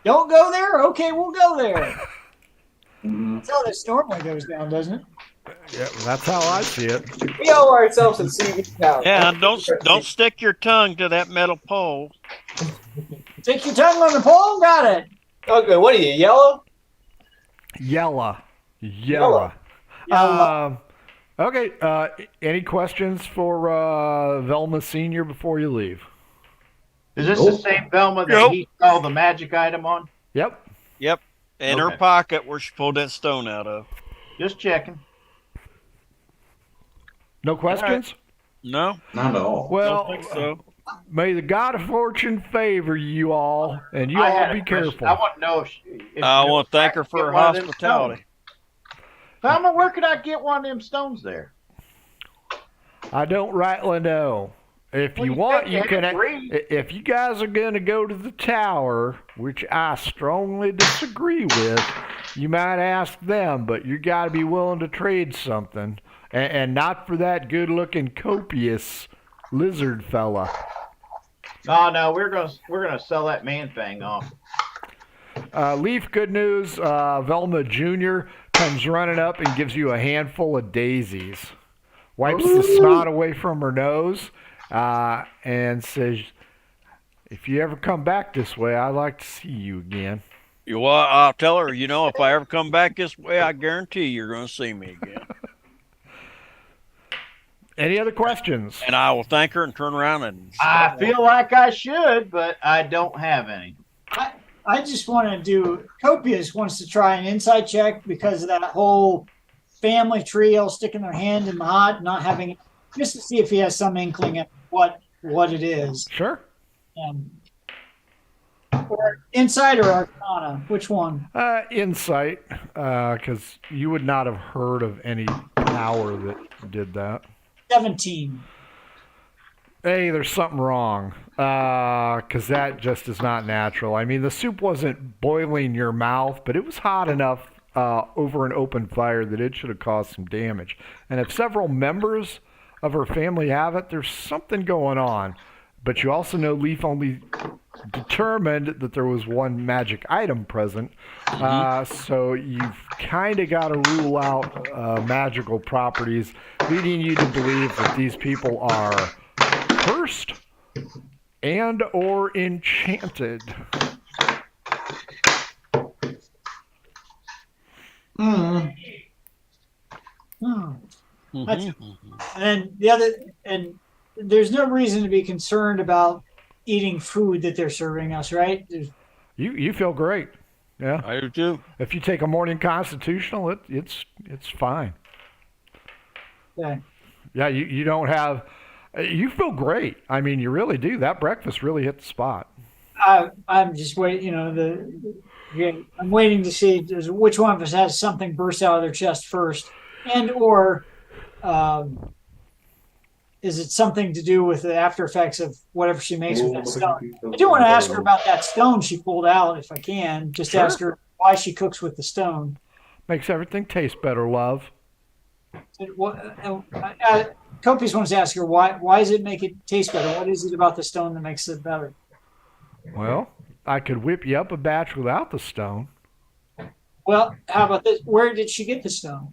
Don't go there? Okay, we'll go there. Mm-hmm. That's how this normally goes down, doesn't it? Yeah, that's how I see it. We owe ourselves a Cebu Tower. Yeah, don't stick your tongue to that metal pole. Stick your tongue on the pole, got it. Okay, what are you, yellow? Yella. Yella. Okay. Any questions for Velma Senior before you leave? Is this the same Velma that Nope. he saw the magic item on? Yep. Yep. In her Okay. pocket where she pulled that stone out of. Just checking. No questions? No, Not at all. Well, don't think so. may the God of Fortune favor you all, and you I all had a be question. careful. I want to know if I want to thank her for her get one of them hospitality. stones. Velma, where could I get one of them stones there? I don't rightly know. If Well, you you want, said you you can. had three. If you guys are going to go to the tower, which I strongly disagree with, you might ask them. But you got to be willing to trade something, and not for that good-looking copious lizard fella. Oh no, we're gonna sell that man thing off. Leaf, good news. Velma Jr. comes running up and gives you a handful of daisies. Wipes the snot away from her nose and says, if you ever come back this way, I'd like to see you again. I'll tell her, if I ever come back this way, I guarantee you're going to see me again. Any other questions? And I will thank her and turn around and. I feel like I should, but I don't have any. I just want to do. Copious wants to try an insight check because of that whole family trio sticking their hand in the hot, not having, just to see if he has some inkling of what it is. Sure. Or insight or arcana, which one? Insight, because you would not have heard of any power that did that. 17. Hey, there's something wrong, because that just is not natural. I mean, the soup wasn't boiling your mouth, but it was hot enough over an open fire that it should have caused some damage. And if several members of her family have it, there's something going on. But you also know Leaf only determined that there was one magic item present, so you've kind of got to rule out magical properties, leading you to believe that these people are cursed and or enchanted. That's- And the other, and there's no reason to be concerned about eating food that they're serving us, right? You feel great, yeah. I do too. If you take a morning constitutional, it's fine. Okay. Yeah, you don't have. You feel great. I mean, you really do. That breakfast really hit the spot. I'm just waiting. I'm waiting to see which one of us has something burst out of their chest first, and or is it something to do with the after effects of whatever she makes with that stone? I do want to ask her about that stone she pulled out, if I can. Just Sure. ask her why she cooks with the stone. Makes everything taste better, love. Copious wants to ask her why does it make it taste better? What is it about the stone that makes it better? Well, I could whip you up a batch without the stone. Well, how about this? Where did she get the stone?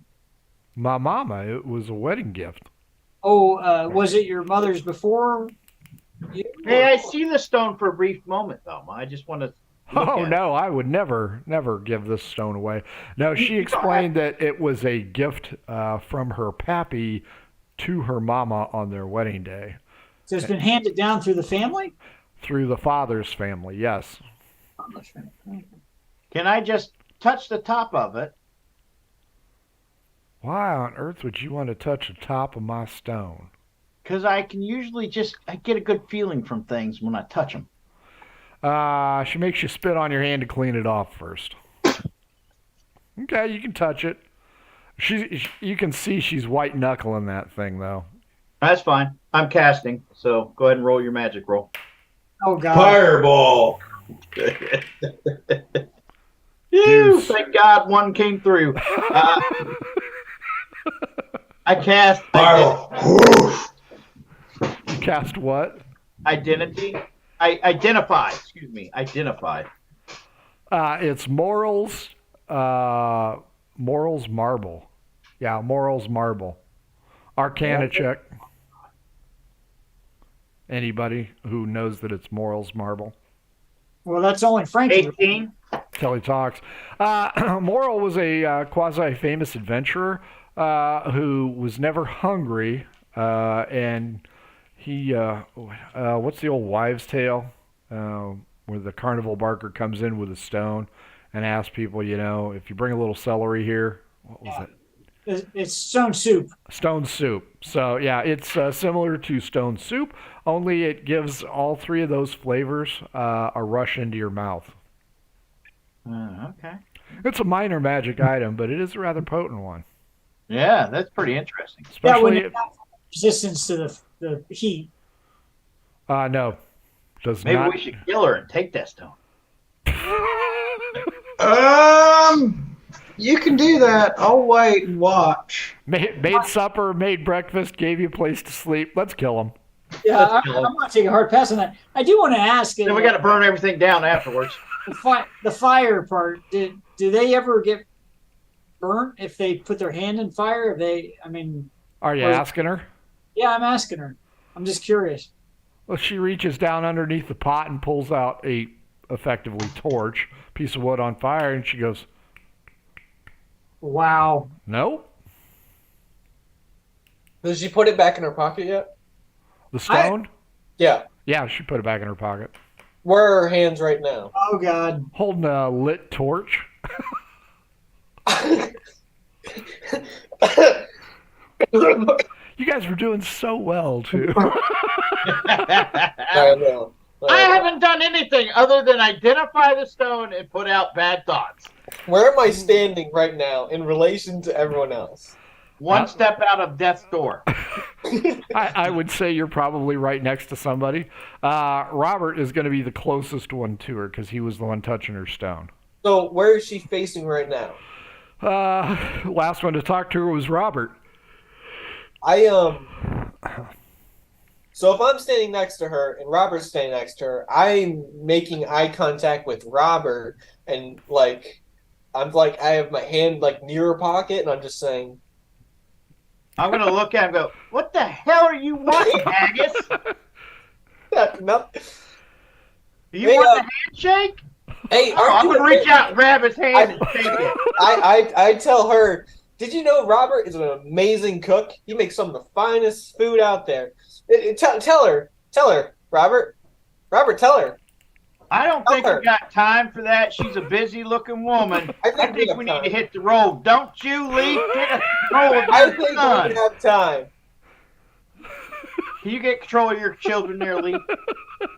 My mama, it was a wedding gift. Oh, was it your mother's before you? Hey, I see the stone for a brief moment, though. I just want to. Oh no, I would never give this stone away. No, she explained that it was a gift from her pappy to her mama on their wedding day. So it's been handed down through the family? Through the father's family, yes. Can I just touch the top of it? Why on earth would you want to touch the top of my stone? Because I can usually I get a good feeling from things when I touch them. She makes you spit on your hand to clean it off first. Okay, you can touch it. You can see she's white knuckling that thing, though. That's fine. I'm casting, so go ahead and roll your magic roll. Oh, God. Fireball. Thank God one came through. I cast Fireball. You cast what? identity. Identify. Excuse me. Identify. It's morals. Morals marble. Yeah, morals marble. Arcana check. Anybody who knows that it's morals marble? Well, that's only Frank. 18. Till he talks. Moral was a quasi-famous adventurer who was never hungry, and he what's the old wives' tale where the carnival barker comes in with a stone and asks people, if you bring a little celery here, what was it? It's stone soup. Stone soup. So yeah, it's similar to stone soup, only it gives all three of those flavors a rush into your mouth. Okay. It's a minor magic item, but it is a rather potent one. Yeah, that's pretty interesting. When Especially you have resistance to the heat. no, does Maybe not. we should kill her and take that stone. You can do that. I'll wait and watch. Made supper, made breakfast, gave you a place to sleep. Let's kill him. Yeah, Let's I'm kill him. going to take a hard pass on that. I do want to ask. Then we got to burn everything down afterwards. The fire part. Do they ever get burnt if they put their hand in fire? Are you asking her? Yeah, I'm asking her. I'm just curious. Well, she reaches down underneath the pot and pulls out a effectively torch, piece of wood on fire, and she goes, Wow. "No, Does she put it back in her pocket yet? the stone." Yeah. Yeah, she put it back in her pocket, Where are her hands right now? Oh, God. holding a lit torch. You guys were doing so well too. I know. I haven't done anything other than identify the stone and put out bad thoughts. Where am I standing right now in relation to everyone else? One step out of death's door. I would say you're probably right next to somebody. Robert is going to be the closest one to her because he was the one touching her stone. So where is she facing right now? Last one to talk to her was Robert. So if I'm standing next to her and Robert's standing next to her, I'm making eye contact with Robert, and I have my hand near her pocket, and I'm just saying, I'm going to look at him and go, what the hell are you wanting, Haggis? no. You want the handshake? Hey, I'm going to reach out and grab his hand and shake it. I tell her, did you know Robert is an amazing cook? He makes some of the finest food out there. Tell her, Robert, tell her. I don't think we got time for that. She's a busy-looking woman. I think we need to hit the road. Don't you, Lee? Get a roll of I your think we son. have time. Can you get control of your children there, Lee?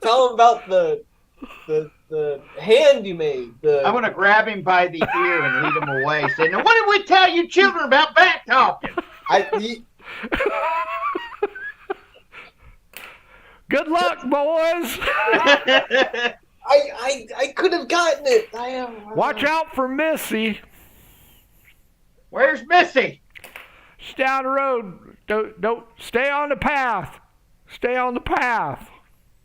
Tell him about the hand you made. I'm going to grab him by the ear and lead him away, saying, now what did we tell you children about back talking? Good luck, boys. I could have gotten it. Watch out for Missy. Where's Missy? She's down the road. Don't stay on the path. Stay on the path.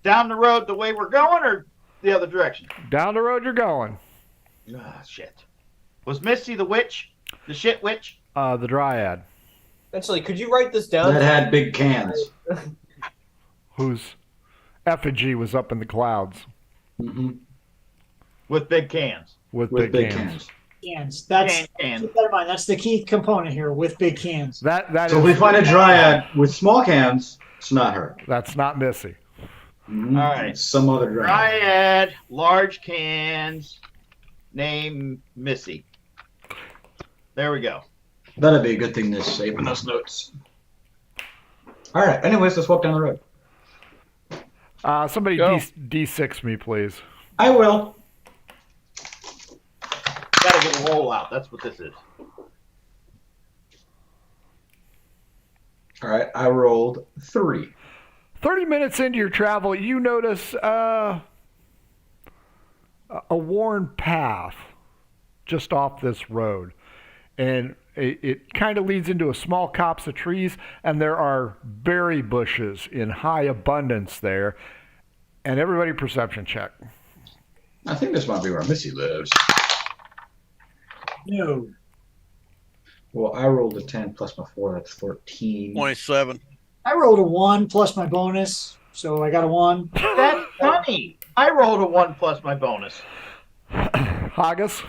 Down the road the way we're going or the other direction? Down the road you're going. Ah, shit. Was Missy the witch? The shit witch? The dryad. Actually, could you write this down? That had big cans. Whose effigy was up in the clouds. Mm-hmm. With big cans. With With big big cans. Cans. That's Can. keep that in mind. That's the key component here with big cans. That So if we find a dryad with small cans, It's not her. That's not Missy. Mhm. All right. It's some other dryad. Dryad, large cans, name Missy. There we go. That'd be a good thing to save in those notes. All right. Anyways, let's walk down the road. Somebody Go. D6 me, please. I will. Gotta get a roll out. That's what this is. All right. I rolled 3. 30 minutes into your travel, you notice a worn path just off this road. And it kind of leads into a small copse of trees, and there are berry bushes in high abundance there. And everybody perception check. I think this might be where Missy lives. No. Well, I rolled a 10 plus my 4. That's 14. 27. I rolled a 1 plus my bonus, so I got a 1. That's funny. I rolled a 1 plus my bonus. Haggis?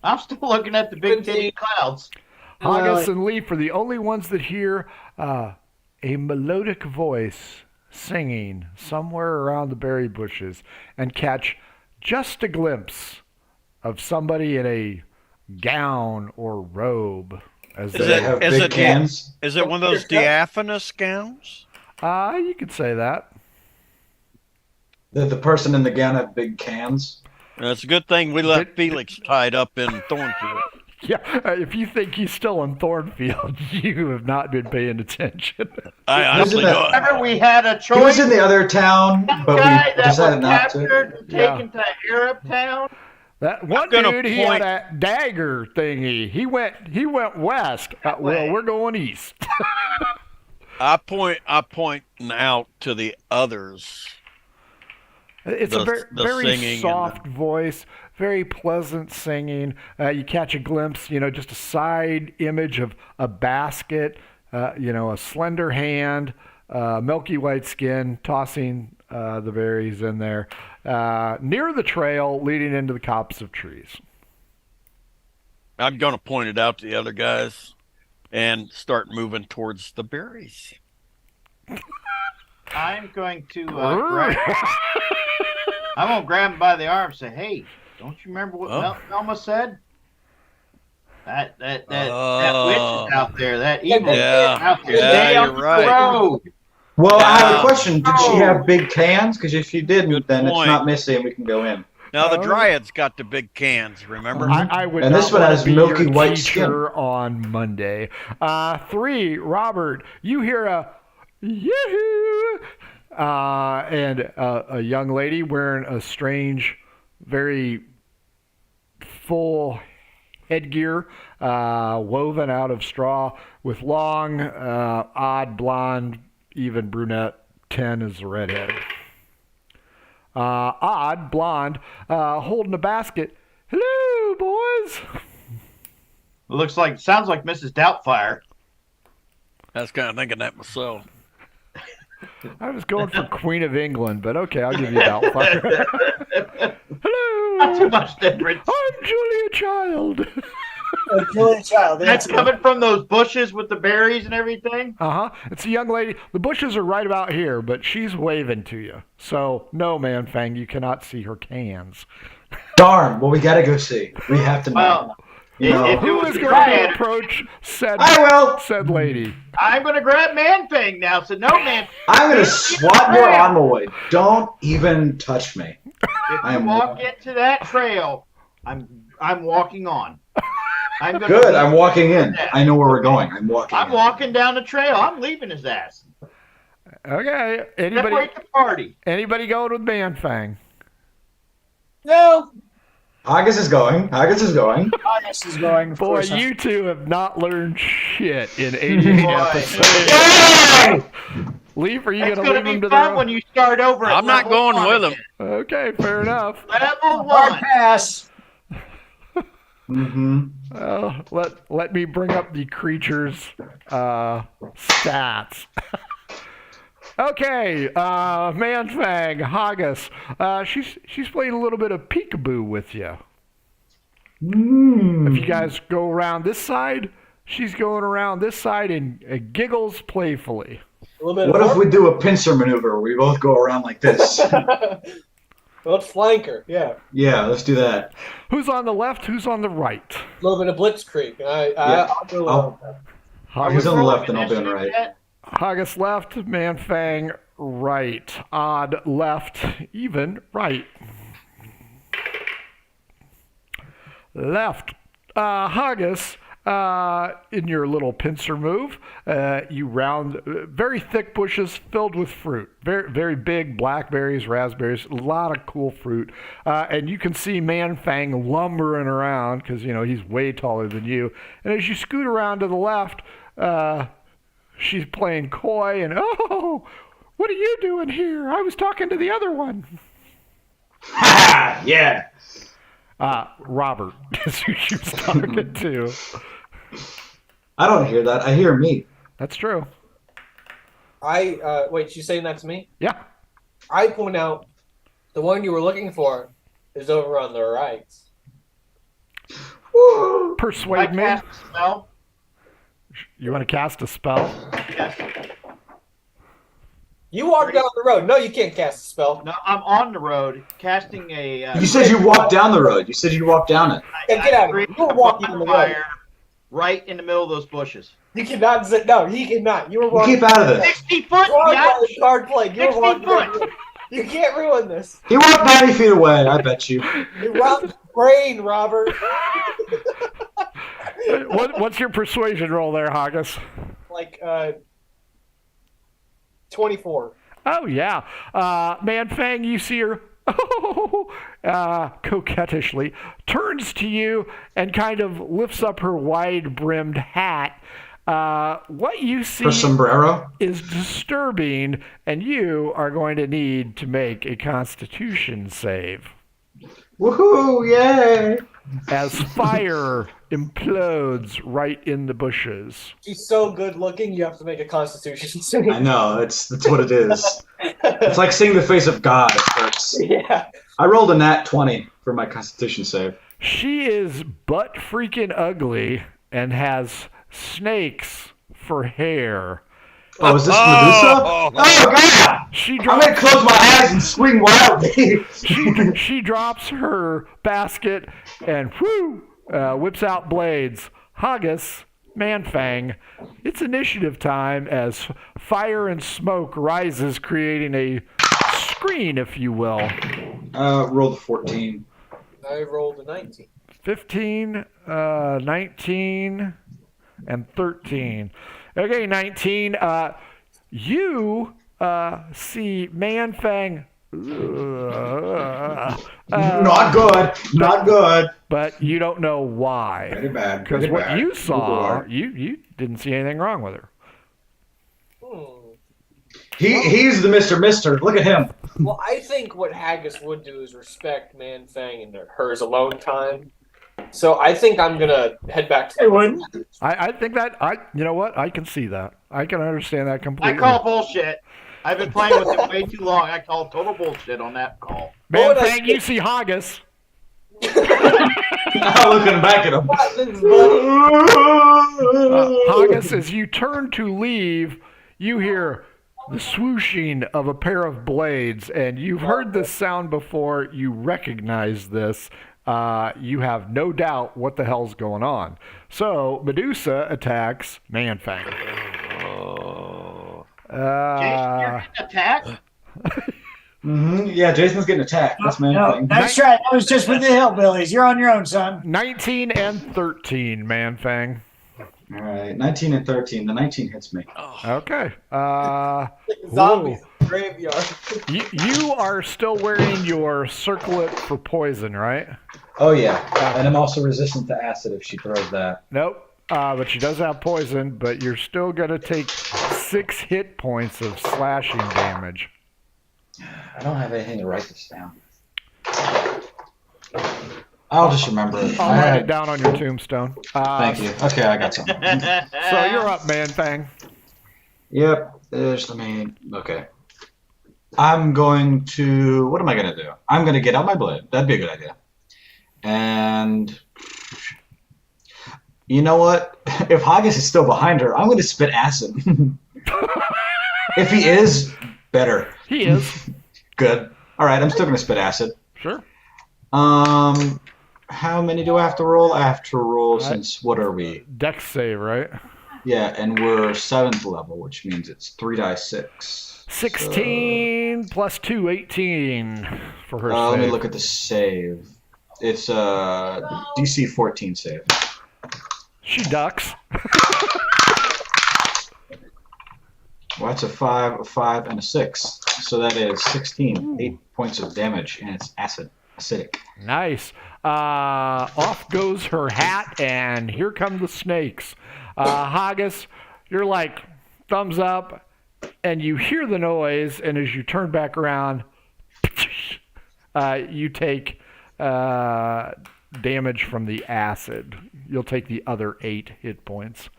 I'm still looking at the big titty clouds. Haggis and Leaf are the only ones that hear a melodic voice singing somewhere around the berry bushes and catch just a glimpse of somebody in a gown or robe. As Do they have big cans? Is it one of those diaphanous gowns? You could say that. Did the person in the gown have big cans? It's a good thing we left Felix tied up in Thornfield. Yeah, if you think he's still in Thornfield, you have not been paying attention. I honestly that- don't. Remember we had a He was choice. in the other town, That but guy we that was decided not to. captured and taken to Arab town. That one gonna dude, he had point- that dagger thingy. He went west. Well, we're going east. I point out to the others. It's The- a the very singing and soft voice, very pleasant singing. You catch a glimpse, just a side image of a basket, a slender hand, milky white skin, tossing the berries in there, near the trail leading into the copse of trees. I'm going to point it out to the other guys and start moving towards the berries. I'm going to I'm gonna grab him by the arm and say, "Hey, don't you remember what Velma said? That witch is out there. That evil is out there. Yeah, Stay you're off the right. road." Well, I have Yeah. a question. Did she have big cans? Because if she didn't, Good then point. it's not Missy and we can go in. Now the Dryads got the big cans, remember? I would And not this one wanna has be milky your white teacher on Monday. 3, Robert, you hear a yoo-hoo, and a young lady wearing a strange, very full headgear, woven out of straw, with long, odd blonde, even brunette, 10 is the redhead. Odd, blonde, holding a basket. Hello, boys. Sounds like Mrs. Doubtfire. I was kind of thinking that myself. I was going for Queen of England, but okay, I'll give you Doubtfire. Hello. Not too much difference. I'm Julia Child. Julia Child. That's coming from those bushes with the berries and everything. It's a young lady. The bushes are right about here, but she's waving to you. So, no, Man-Fang, you cannot see her cans. Darn. Well, we got to go see. We have to know. Well, You know. if it Who was is a going to Dryad, approach said lady? I'm going to grab Man-Fang now. So no, man. I'm going to swat your arm away. Don't even touch me. If I you am walk into that trail, I'm walking on. I'm gonna Good. leave I'm walking in. that. I know where we're going. I'm walking. I'm in. walking down the trail. I'm leaving his ass. Okay. Separate the party. Anybody going with Man-Fang? No. Haggis is going. Haggis is going. August is going. Of Boy, course. you two have not learned shit in 88 Boy. episodes. Leaf, are you It's going to going leave to him be to fun their when you start over. At I'm not level going one with them. again. Okay, fair enough. Level Hard 1. pass. Mm-hmm. Let me bring up the creature's stats. Okay, Man-Fang, Haggis. She's playing a little bit of peekaboo with you. If you guys go around this side, she's going around this side and giggles playfully. A little bit What of if we do a pincer maneuver where we both go around like this? Let's flank her. Yeah. Yeah, let's do that. Who's on the left? Who's on the right? A little bit of blitzkrieg. I'll go I'll- Are we He's on the rolling left and I'll be on the initiative right. yet? Haggis left, Manfang right. Odd left, even right. Left. Haggis, in your little pincer move, you round very thick bushes filled with fruit. Very, very big blackberries, raspberries, a lot of cool fruit. And you can see Manfang lumbering around because, he's way taller than you. And as you scoot around to the left, she's playing coy and, oh, what are you doing here? I was talking to the other one. Ha! Yeah. Robert is who she was talking to. I don't hear that. I hear me. That's true. Wait, you saying that to me? Yeah. I point out the one you were looking for is over on the right. I Persuade me. cast a spell. You want to cast a spell? Yes. You walk down the road. No, you can't cast a spell. No, I'm on the road casting a. You said you walked down the road. You said you walked down it. Yeah, get out of here. You were walking on the road. fire right in the middle of those bushes. You cannot sit. No, he cannot. You were walking. Keep out of this. 60 foot. Card play. You were 60 walking. foot. You can't ruin this. He walked 90 feet away, I bet you. You robbed the brain, Robert. What's your persuasion roll there, Haggis? Like 24. Oh, yeah. Manfang, you see her coquettishly, turns to you and kind of lifts up her wide-brimmed hat. What you see Her sombrero? is disturbing, and you are going to need to make a Constitution save. Woohoo! Yay! As fire implodes right in the bushes. She's so good looking, you have to make a constitution save. I know, that's what it is. It's like seeing the face of God. It hurts. Yeah. I rolled a nat 20 for my Constitution save. She is butt freaking ugly and has snakes for hair. Oh, is this Medusa? Oh, God! She I'm drops, gonna close my eyes and swing wildly. she drops her basket and whips out blades. Haggis, Manfang, it's initiative time as fire and smoke rises, creating a screen, if you will. Rolled a 14. I rolled a 19. 15, 19, and 13. Okay, 19. You see Manfang. Not good. Not good. But you don't know why. Very bad. Because Very what bad. you saw, Oh, you didn't see anything wrong with her. He's the Mr. Look at him. Well, I think what Haggis would do is respect Manfang and hers alone time. So I think I'm gonna head back to the room. I think that you know what? I can see that. I can understand that I completely. call bullshit. I've been playing with it way too long. I call total bullshit on that call. Manfang, you see Haggis. I'm looking back at him. Haggis, as you turn to leave, you hear the swooshing of a pair of blades, and you've heard this sound before. You recognize this. You have no doubt what the hell's going on. So Medusa attacks Manfang. Jason, you're getting attacked? Yeah, Jason's getting attacked. That's my No, thing. that's right. That was just with the hillbillies. You're on your own, son. 19 and 13, Manfang. All right, 19 and 13. The 19 hits me. Okay. Zombies in the graveyard. You are still wearing your circlet for poison, right? Oh, yeah. And I'm also resistant to acid if she throws that. Nope. But she does have poison, but you're still going to take 6 hit points of slashing damage. I don't have anything to write this down. I'll just remember it. I'll write it down on your tombstone. Thank you. Okay, I got something. So you're up, Manfang. Yep, there's the main. Okay. I'm going to. What am I going to do? I'm going to get out my blade. That'd be a good idea. And. You know what? If Haggis is still behind her, I'm going to spit acid. If he is, better. He is. Good. All right, I'm still gonna spit acid. Sure. How many do I have to roll? I have to roll since what are we? Dex save, right? Yeah, and we're 7th level, which means it's 3 dice 6. 16 plus 2, 18 for her Let save. me look at the save. It's DC 14 save. She ducks. Well, that's a 5, and a 6. So that is 16. 8 points of damage, and it's acidic. Nice. Off goes her hat, and here come the snakes. Haggis, you're like, thumbs up, and you hear the noise, and as you turn back around, you take damage from the acid. You'll take the other 8 hit points.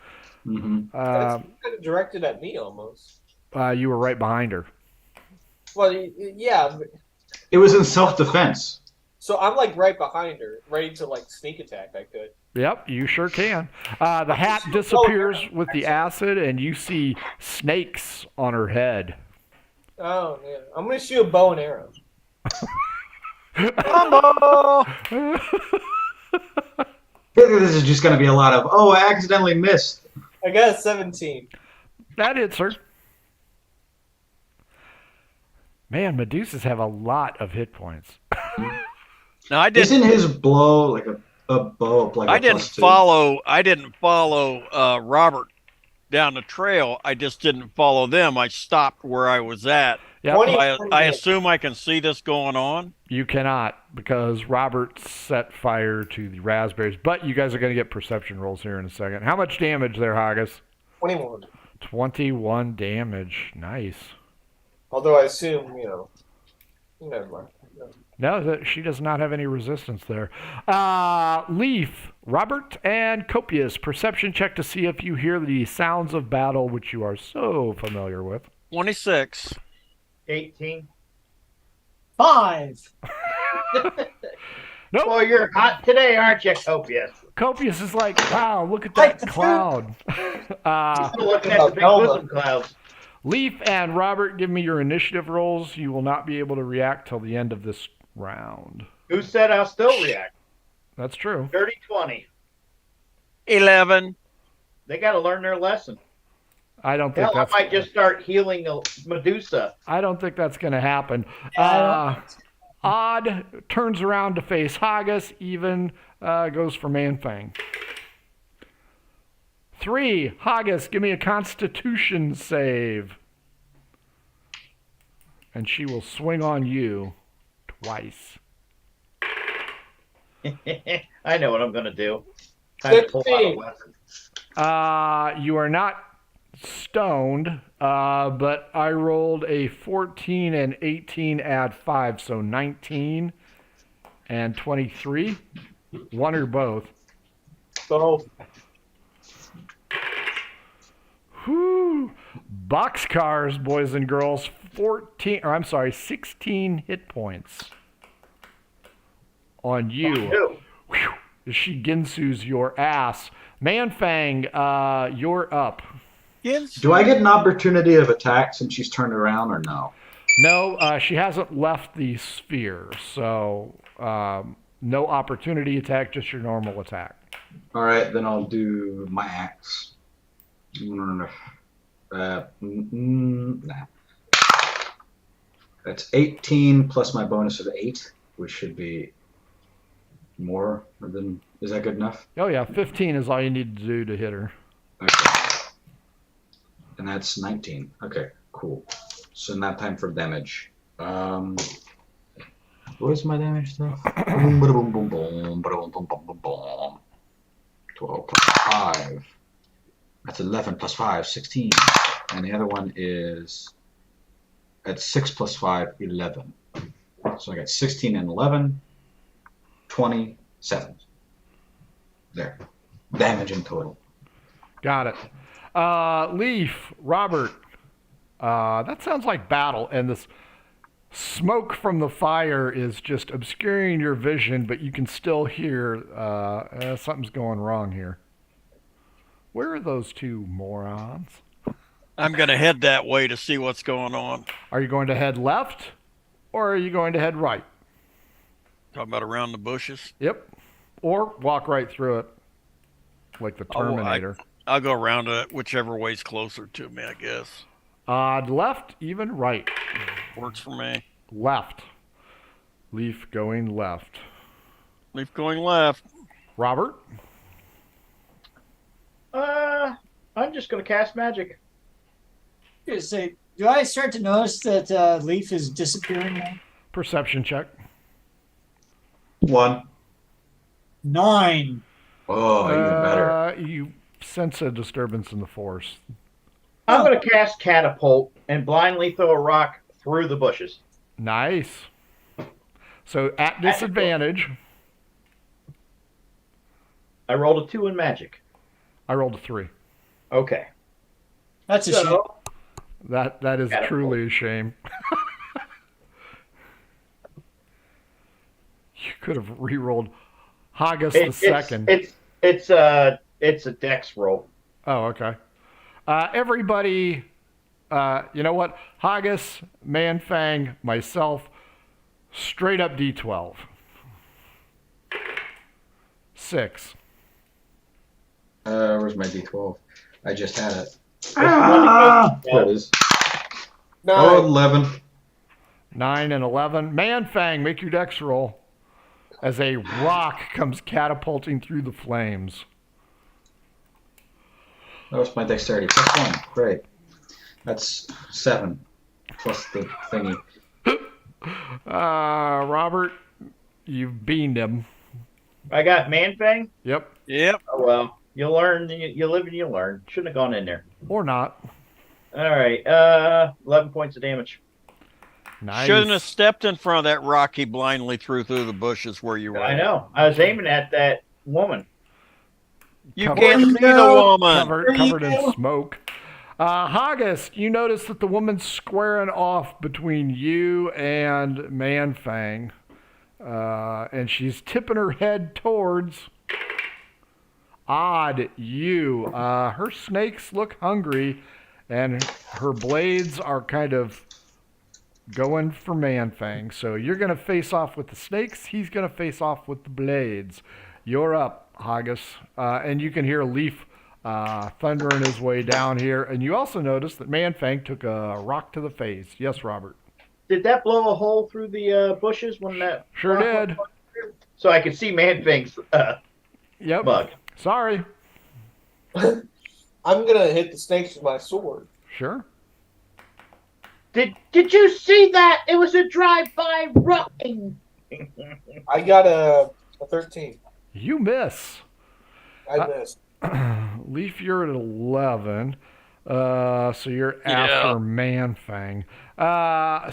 Mm-hmm. That's kind of directed at me almost. You were right behind her. Well, yeah. It was in self-defense. So I'm like right behind her, ready to like sneak attack. I could. Yep, you sure can. The hat disappears with the acid, and you see snakes on her head. Oh man, I'm gonna shoot a bow and arrow. Combo! This is just going to be a lot of, I accidentally missed. I got a 17. That hits her. Man, Medusas have a lot of hit points. Now I didn't. Isn't his blow like a bow up like I a didn't +2? follow. I didn't follow Robert down the trail. I just didn't follow them. I stopped where I was at. Yep. I assume I can see this going on. You cannot, because Robert set fire to the raspberries. But you guys are going to get perception rolls here in a second. How much damage there, Haggis? 21. 21 damage. Nice. Although I assume, never mind. No, she does not have any resistance there. Leaf, Robert, and Copious. Perception check to see if you hear the sounds of battle, which you are so familiar with. 26. 18. 5. Nope. Well, you're hot today, aren't you, Copious? Copious is like, wow, look at that cloud. Looking at the big bosom clouds. Leaf and Robert, give me your initiative rolls. You will not be able to react till the end of this round. Who said I'll still react? That's true. 30-20. 11. They got to learn their lesson. I don't think Hell, I that's. might just start healing a Medusa. I don't think that's going to happen. Odd turns around to face Haggis. Even goes for Manfang. 3, Haggis, give me a Constitution save. And she will swing on you twice. I know what I'm going to do. Time to pull out a weapon. You are not stoned, but I rolled a 14 and 18 add 5, so 19 and 23. One or both. Both. Whew. Boxcars, boys and girls. 16 hit points on you. Whew. She ginsus your ass. Manfang, you're up. Do I get an opportunity of attack since she's turned around or no? No, she hasn't left the sphere, so no opportunity attack, just your normal attack. All right, then I'll do my axe. Nah. That's 18 plus my bonus of 8, which should be more than. Is that good enough? Oh yeah, 15 is all you need to do to hit her. Okay. And that's 19. Okay, cool. So now time for damage. What's my damage stuff? 12 plus 5. That's 11 plus 5, 16. And the other one is at 6 plus 5, 11. So I got 16 and 11, 27. There. Damage in total. Got it. Leaf, Robert. That sounds like battle, and this smoke from the fire is just obscuring your vision, but you can still hear something's going wrong here. Where are those two morons? I'm going to head that way to see what's going on. Are you going to head left or are you going to head right? Talking about around the bushes. Yep. Or walk right through it like the Terminator. I'll go around it, whichever way's closer to me, I guess. Odd left, even right. Works for me. Left. Leaf going left. Leaf going left. Robert? I'm just going to cast magic. Say, do I start to notice that Leaf is disappearing now? Perception check. 1. 9. Oh, even better. You sense a disturbance in the force. I'm going to cast catapult and blindly throw a rock through the bushes. Nice. So at disadvantage. I rolled a 2 in magic. I rolled a 3. Okay. That's a shame. That is Catapult. truly a shame. You could have re-rolled Haggis the second. It's a dex roll. Oh, okay. Everybody, you know what? Haggis, Manfang, myself, straight up D12. 6. Where's my D12? I just had it. Ah! There it is. 9. Oh, 11. 9 and 11. Manfang, make your dex roll as a rock comes catapulting through the flames. That was my dexterity. +1. Great. That's 7. Plus the thingy. Robert, you've beamed him. I got Manfang? Yep. Yep. Oh, well. You learn, you live and you learn. Shouldn't have gone in there. Or not. All right. 11 points of damage. Nice. Shouldn't have stepped in front of that rock he blindly threw through the bushes where you were. I know. I was aiming at that woman. You Covered- can't see the woman. Covered in smoke. Haggis, you notice that the woman's squaring off between you and Manfang. And she's tipping her head towards you. Her snakes look hungry, and her blades are kind of going for Manfang. So you're going to face off with the snakes. He's going to face off with the blades. You're up, Haggis. And you can hear Leaf thundering his way down here. And you also notice that Manfang took a rock to the face. Yes, Robert. Did that blow a hole through the bushes when that? Sure did. So I could see Manfang's Yep. bug. Sorry. I'm gonna hit the snakes with my sword. Sure. Did you see that? It was a drive-by rocking. I got a 13. You miss. I missed. Leaf, you're at 11. So you're after Manfang.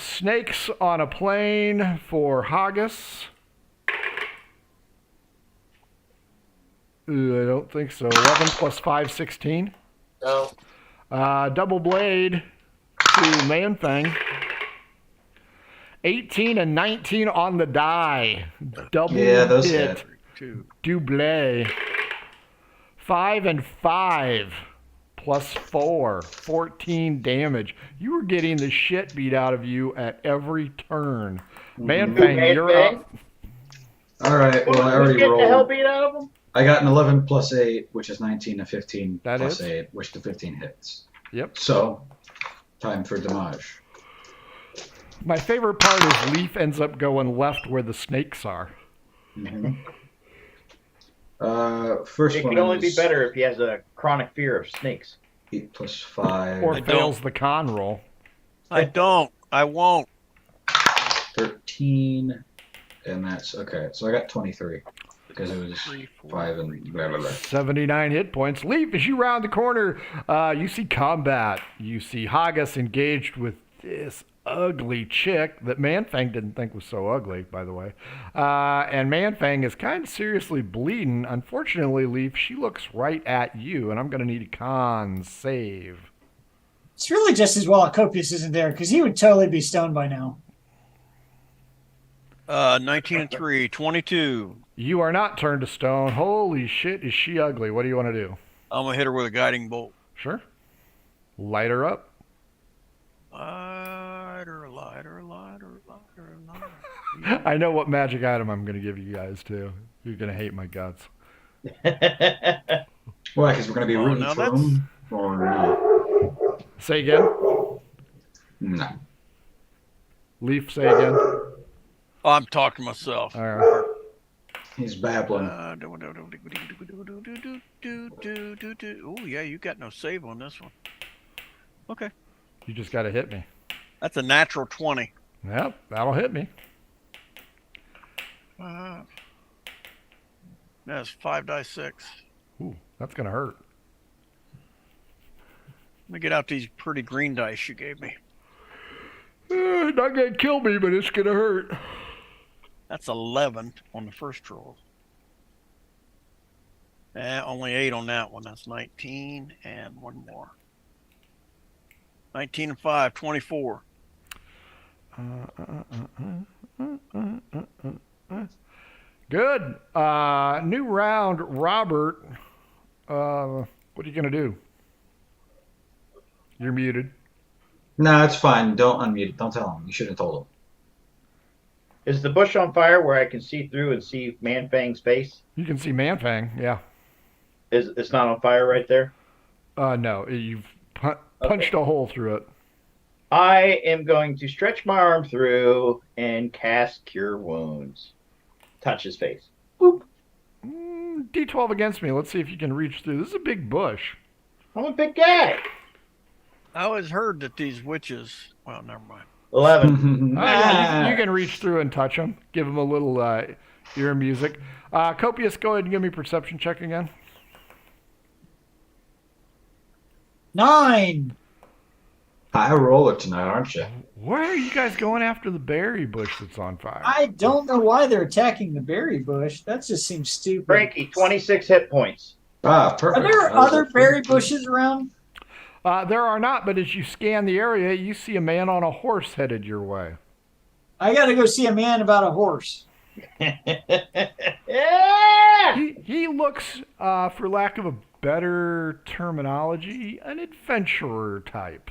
Snakes on a plane for Haggis. I don't think so. 11 plus 5, 16. No. Double blade to Manfang. 18 and 19 on the die. Double those hit. Double. 5 and 5 plus 4. 14 damage. You were getting the shit beat out of you at every turn. Manfang, you're up. All right. Well, I Who's already getting the hell rolled. beat out of him? I got an 11 plus 8, which is 19, and 15 That plus is? 8, which the 15 hits. Yep. So, time for damage. My favorite part is Leaf ends up going left where the snakes are. First It one could only be is better if he has a chronic fear of snakes. 8 plus 5, Or I fails don't. the con roll. I don't. I won't. 13, and that's okay. So I got 23 because it was 5 and blah blah blah. 79 hit points. Leaf, as you round the corner, you see combat. You see Haggis engaged with this ugly chick that Manfang didn't think was so ugly, by the way. And Manfang is kind of seriously bleeding. Unfortunately, Leaf, she looks right at you, and I'm going to need a con save. It's really just as well Copius isn't there because he would totally be stoned by now. 19 and 3, 22. You are not turned to stone. Holy shit, is she ugly. What do you want to do? I'm going to hit her with a guiding bolt. Sure. Lighter up. Lighter. I know what magic item I'm going to give you guys, too. You're going to hate my guts. Why? Because we're going to be rooting now for that's- him? Or no? Say again. No. Leaf, say again. Oh, I'm talking to myself. All right. He's babbling. Oh, yeah, you got no save on this one. Okay. You just got to hit me. That's a natural 20. Yep, that'll hit me. That's 5 dice 6. Ooh, that's going to hurt. Let me get out these pretty green dice you gave me. Not going to kill me, but it's going to hurt. That's 11 on the first roll. Only 8 on that one. That's 19 and one more. 19 and 5, 24. Good. New round, Robert. What are you going to do? You're muted. No, it's fine. Don't unmute it. Don't tell him. You shouldn't have told him. Is the bush on fire where I can see through and see Manfang's face? You can see Manfang, yeah. It's not on fire right there? No, you've punched a hole through it. I am going to stretch my arm through and cast Cure Wounds. Touch his face. Boop. D12 against me. Let's see if you can reach through. This is a big bush. I'm a big guy. I always heard that these witches. Well, never mind. 11. Yeah, you can reach through and touch them. Give them a little ear music. Copious, go ahead and give me a perception check again. 9. High roller tonight, aren't you? Why are you guys going after the berry bush that's on fire? I don't know why they're attacking the berry bush. That just seems stupid. Frankie, 26 hit points. Ah, Are perfect. there other berry bushes around? There are not, but as you scan the area, you see a man on a horse headed your way. I got to go see a man about a horse. Yeah! He looks, for lack of a better terminology, an adventurer type.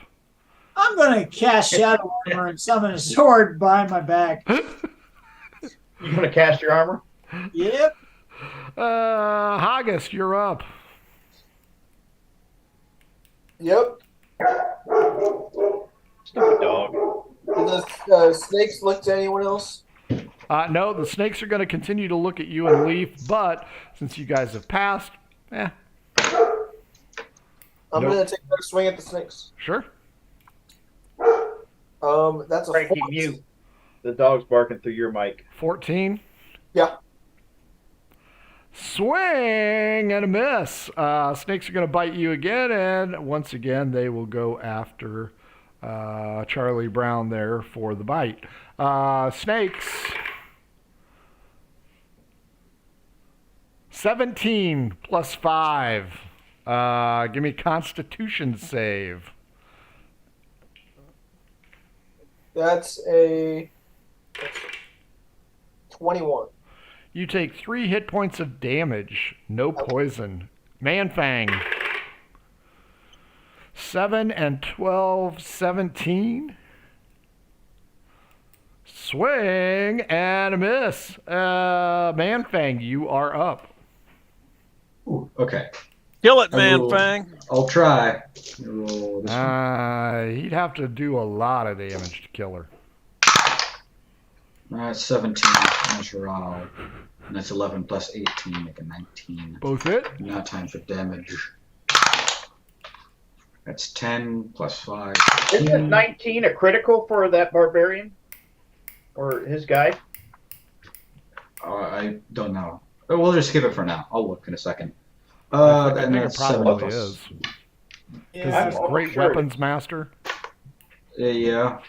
I'm going to cast Shadow Armor and summon a sword behind my back. You going to cast your armor? Yep. Haggis, you're up. Yep. Stupid dog. Do the snakes look to anyone else? No, the snakes are going to continue to look at you and Leaf, but since you guys have passed, I'm Nope. going to take another swing at the snakes. Sure. That's a Frankie, 4. mute. The dog's barking through your mic. 14. Yeah. Swing and a miss. Snakes are going to bite you again, and once again, they will go after Charlie Brown there for the bite. Snakes. 17 plus 5. Give me Constitution save. That's a 21. You take 3 hit points of damage. No poison. Manfang. 7 and 12, 17. Swing and a miss. Manfang, you are up. Ooh, okay. Kill it, I man, will- Fang. I'll try. Roll this one. He'd have to do a lot of damage to kill her. Alright, 17. Natural. And that's 11 plus 18, make a 19. Both hit. Now time for damage. That's 10 plus 5. Isn't 19 a critical for that barbarian? Or his guy? I don't know. We'll just skip it for now. I'll look in a second. I And think it that's 7 probably plus. is. Yeah, Because he's I'm great sure. weapons master. Yeah.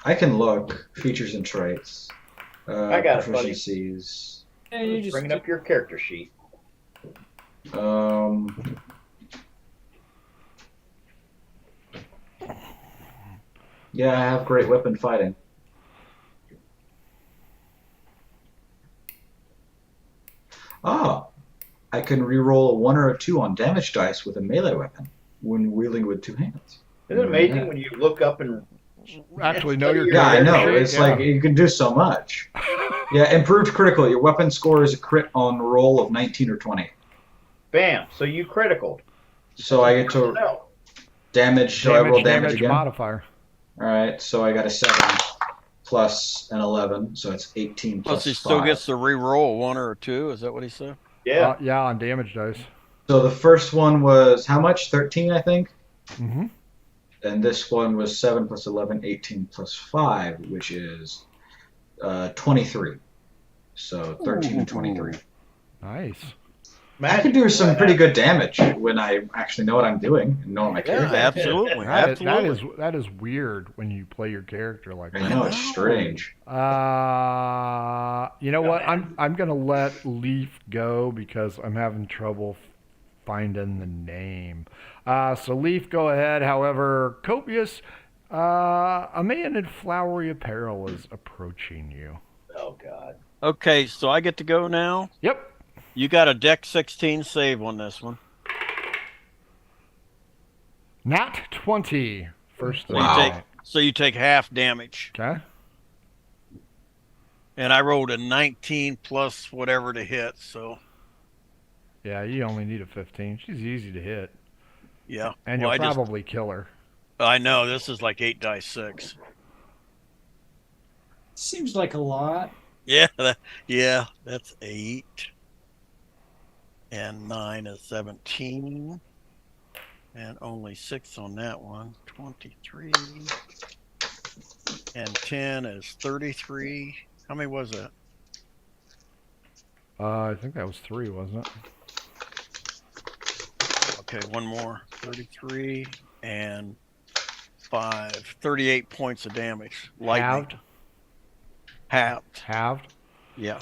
I can look. Features and traits. I got it, buddy. Proficiencies. And you just Bringing up your character sheet. Yeah, I have great weapon fighting. Ah, I can reroll a 1 or a 2 on damage dice with a melee weapon. when wielding with two hands. Isn't it amazing when you look up and Actually, know your Yeah, I character know. sheet, It's yeah. like you can do so much. Yeah, improved critical. Your weapon score is a crit on roll of 19 or 20. bam, so you critical. So I get to No. damage. So I roll damage again. modifier. All right. So I got a 7 plus an 11, so it's 18 Plus, plus he 5. still gets to re-roll 1 or 2. Is that what he said? Yeah. Yeah, on damage dice. So the first one was how much? 13, I think. Mm-hmm. And this one was 7 plus 11, 18 plus 5, which is 23. So 13 and 23. Nice. I could do some pretty good damage when I actually know what I'm doing and know what my Yeah, character is. absolutely. That is weird when you play your character like that. I know, it's strange. You know what? I'm gonna let Leaf go because I'm having trouble finding the name. So Leaf, go ahead. However, Copious, a man in flowery apparel is approaching you. Oh God. Okay, so I get to go now? Yep. You got a deck 16 save on this one. Nat 20. First So, of you all. take, so you take half damage. Okay. And I rolled a 19 plus whatever to hit, so Yeah, you only need a 15. She's easy to hit. yeah. And Well, you'll probably kill her. I know, this is like 8 dice 6. Seems like a lot. Yeah, that's 8. And 9 is 17. And only 6 on that one. 23. And 10 is 33. How many was that? I think that was 3, wasn't it? Okay, one more. 33 and 5. 38 points of damage. Lightning. Halved. Halved? Yeah.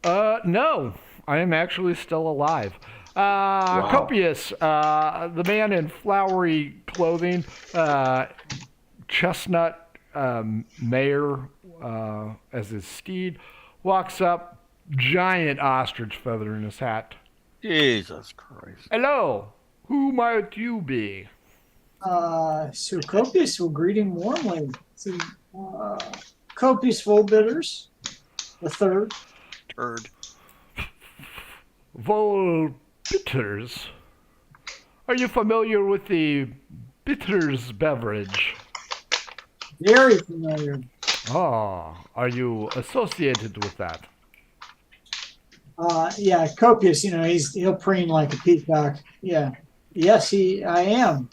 No. I am actually still alive. Copious, the man in flowery clothing, chestnut mare as his steed, walks up, giant ostrich feather in his hat. Jesus Christ. Hello, who might you be? So Copious will greet him warmly. So, Copious Full Bitters, the third. Turd. Vol Bitters. Are you familiar with the bitters beverage? Very familiar. Oh, are you associated with that? Yeah, Copious, he'll preen like a peacock. Yeah. Yes, I am.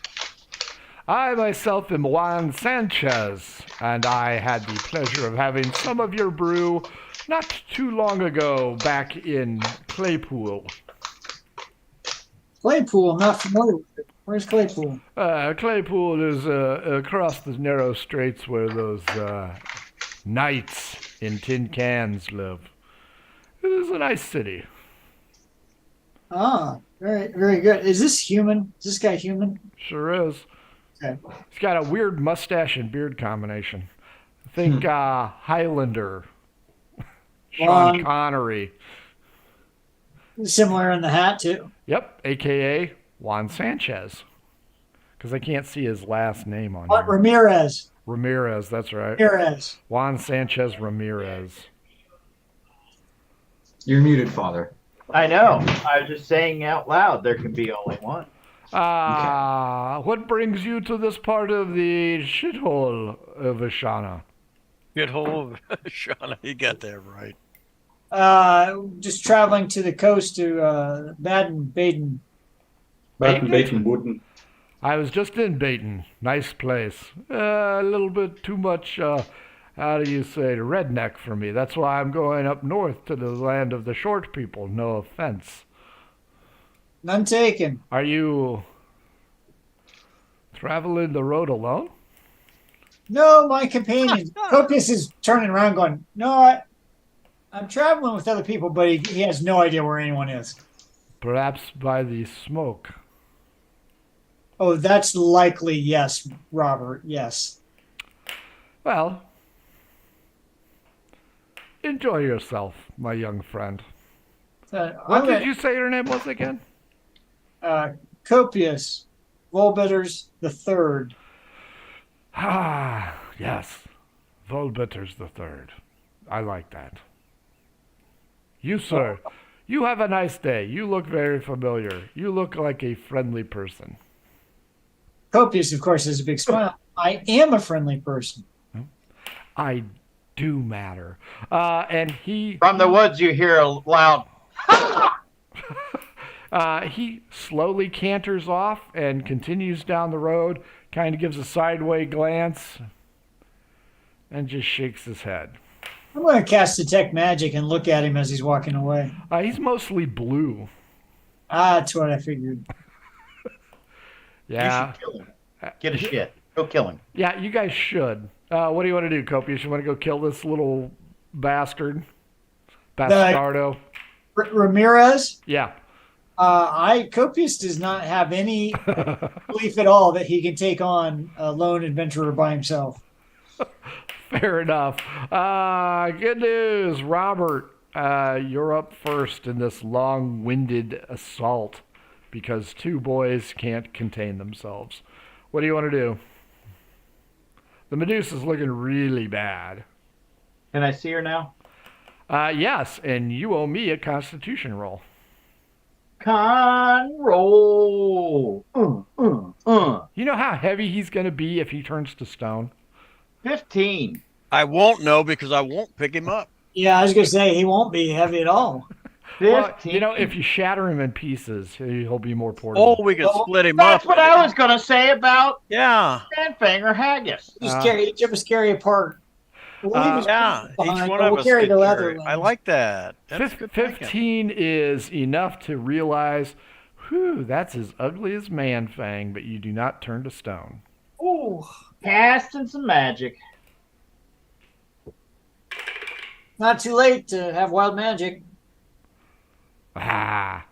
I myself am Juan Sanchez, and I had the pleasure of having some of your brew not too long ago back in Claypool. Claypool, not familiar with it. Where's Claypool? Claypool is across the narrow straits where those knights in tin cans live. It is a nice city. Ah, very, very good. Is this human? Is this guy human? Sure is. Okay. He's got a weird mustache and beard combination. Think Highlander. Sean Connery. Similar in the hat, too. Yep, a.k.a. Juan Sanchez. Because I can't see his last name on here. Ramirez. Ramirez, that's right. Ramirez. Juan Sanchez Ramirez. You're muted, Father. I know. I was just saying out loud there can be only one. What brings you to this part of the shithole of Ashana? Get hold of Shauna. You got that right. Just traveling to the coast to Baden. Baden-Baden. I was just in Baton. Nice place. A little bit too much, how do you say, redneck for me. That's why I'm going up north to the land of the short people. No offense. None taken. Are you traveling the road alone? No, my companion. Copious is turning around going, no, I'm traveling with other people, but he has no idea where anyone is. Perhaps by the smoke. Oh, that's likely, yes, Robert, yes. Well, enjoy yourself, my young friend. What did you say your name was again? Copious. Volbitters the third. Ah, yes. Volbitters the third. I like that. You, sir, you have a nice day. You look very familiar. You look like a friendly person. Copious, of course, has a big smile. I am a friendly person. I do matter. And he From the woods, you hear a loud. he slowly canters off and continues down the road, kind of gives a sideway glance, and just shakes his head. I'm going to cast Detect Magic and look at him as he's walking away. He's mostly blue. That's what I figured. Yeah. You should kill him. Get a shit. Go kill him. Yeah, you guys should. What do you want to do, Copious? You want to go kill this little bastard? Bastardo? Ramirez? Yeah. Copious does not have any belief at all that he can take on a lone adventurer by himself. Fair enough. Good news, Robert. You're up first in this long-winded assault because two boys can't contain themselves. What do you want to do? The Medusa's looking really bad. Can I see her now? Yes, and you owe me a Constitution roll. Con roll. You know how heavy he's going to be if he turns to stone? 15. I won't know because I won't pick him up. Yeah, I was going to say he won't be heavy at all. 15. Well, you know, if you shatter him in pieces, he'll be more portable. Oh, we can split him up. That's what I was going to say about Yeah. Sandfang Haggis. Each of us carry a part. We'll leave his Yeah. pieces Each behind, one but of we'll us carry could the leather carry. ones. I like that. That's good thinking. 15 is enough to realize, whew, that's as ugly as Man-Fang, but you do not turn to stone. Ooh. Casting some magic. Not too late to have wild magic. Ah.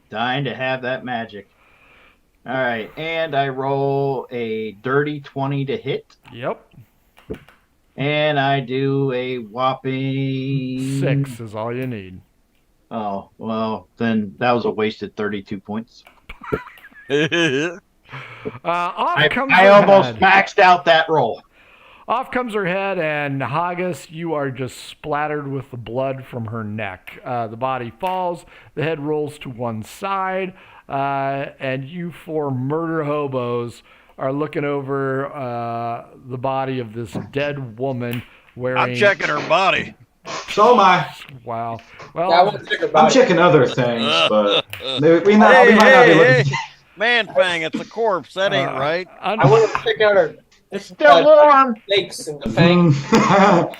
Dying to have that magic. All right, and I roll a dirty 20 to hit, Yep. and I do a whopping 6 is all you need. Oh, well, then that was a wasted 32 points. I almost maxed out that roll. Off comes her head, and Haggis, you are just splattered with the blood from her neck. The body falls, the head rolls to one side, and you four murder hobos are looking over the body of this dead woman wearing... I'm checking her body. So am I. Wow. Yeah, I Well, want to check her I'm body. checking other things, but we might not be looking. Man-Fang, it's a corpse. That ain't right. I want to check out her It's still warm. snakes and the fangs. The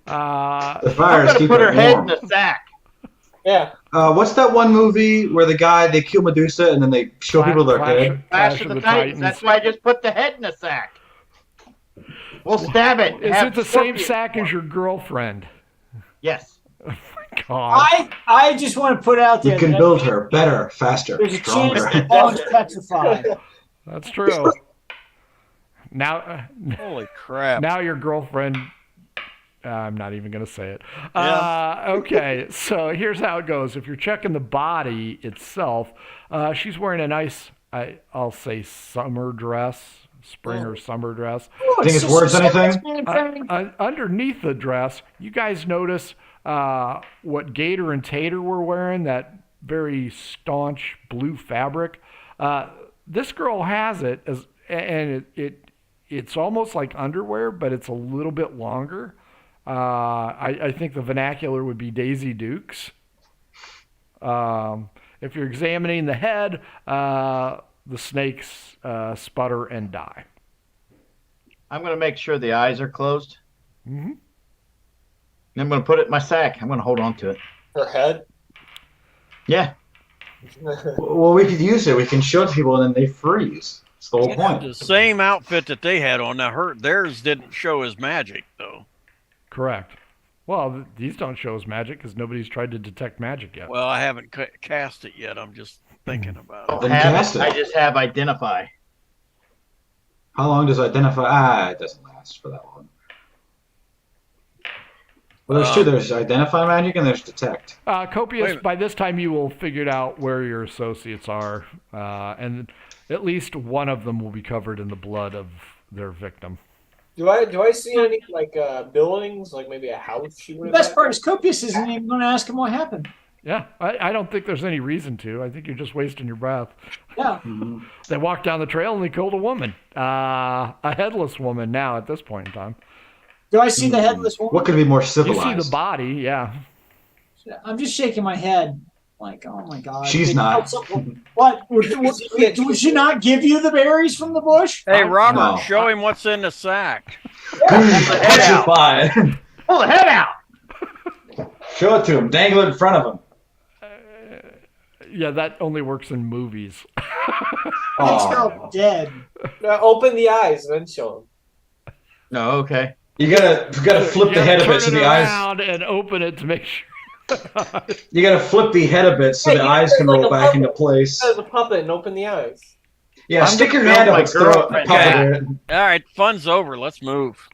I'm fires gonna keep put her it head warm. in a sack. Yeah. What's that one movie where the guy they kill Medusa and then they show people their head? Clash of the Titans. That's why I just put the head in a sack. We'll stab it. Is Have it the same Scorpion. sack as your girlfriend? Yes. God. I just want to put out there You can that build her better, faster, there's a chance stronger. the bone's petrified. That's true. Now, Holy crap. now your girlfriend. I'm not even going to say it. Yeah. Okay, so here's how it goes. If you're checking the body itself, she's wearing a nice, I'll say, summer dress, spring or summer dress. Think it's worth anything? Underneath the dress, you guys notice what Gator and Tater were wearing, that very staunch blue fabric. This girl has it, and it's almost like underwear, but it's a little bit longer. I think the vernacular would be Daisy Dukes. If you're examining the head, the snakes sputter and die. I'm going to make sure the eyes are closed. Mm-hmm. I'm going to put it in my sack. I'm going to hold on to it. Her head. Yeah. Well, we could use it. We can show it to people and then they freeze. That's the whole point. The same outfit that they had on. Now, theirs didn't show as magic, though. Correct. Well, these don't show us magic because nobody's tried to detect magic yet. Well, I haven't cast it yet. I'm just thinking about it. Then Have cast it. it. I just have identify. How long does identify? It doesn't last for that long. Well, there's two. There's identify magic and there's detect. Copious, by this time you will figure out where your associates are, and at least one of them will be covered in the blood of their victim. Do I see any buildings, like maybe a house? The best part is Copious isn't even going to ask him what happened. Yeah, I don't think there's any reason to. I think you're just wasting your breath. Yeah. They walked down the trail and they killed a woman. A headless woman now at this point in time. Do I see the headless woman? What could be more You civilized? see the body, yeah. I'm just shaking my head. Like, oh my God. She's not. What? Would she not give you the berries from the bush? Hey, Robert, No. show him what's in the sack. Petrified. Pull the head out. Show it to him. Dangle it in front of him. Yeah, that only works in movies. It's all dead. Open the eyes and then show him. No, okay. You gotta flip the head a bit so Turn it the eyes. around and open it to make sure. You gotta flip the head a bit so Hey, the you eyes do it can like roll a back puppet. into place. As a puppet and open the eyes. Yeah, I'm stick your gonna hand build up my its throat. girlfriend. Puppeteer it. All right, fun's over. Let's move.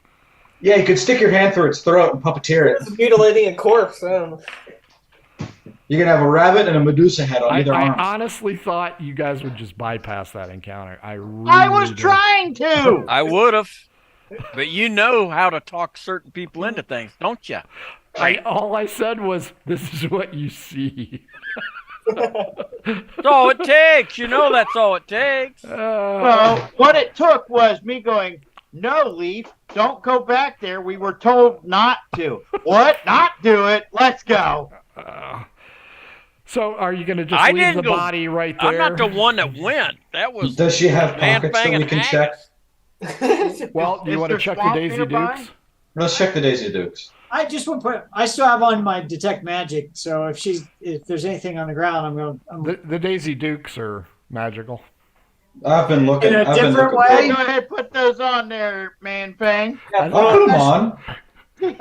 Yeah, you could stick your hand through its throat and puppeteer It's it. mutilating a corpse. I don't know. You can have a rabbit and a Medusa head on I either arm. honestly thought you guys would just bypass that encounter. I Was did. trying to. I would have, but you know how to talk certain people into things, don't you? All I said was, "This is what you see." That's all it takes. You know that's all it takes. Well, what it took was me going, no, Leaf, don't go back there. We were told not to. What? Not do it. Let's go. So, are you going to just I leave didn't the go- body right there? I'm not the one that went. That was Does she have man pockets that banging we can check? haggis. Well, do you Is want to there check the swamp Daisy nearby? Dukes? Let's check the Daisy Dukes. I just want to put. I still have on my detect magic, so if there's anything on the ground, I'm The Daisy Dukes are magical. I've been looking. In a I've been different looking. way? Go ahead and put those on there, man Fang. I'll put them on.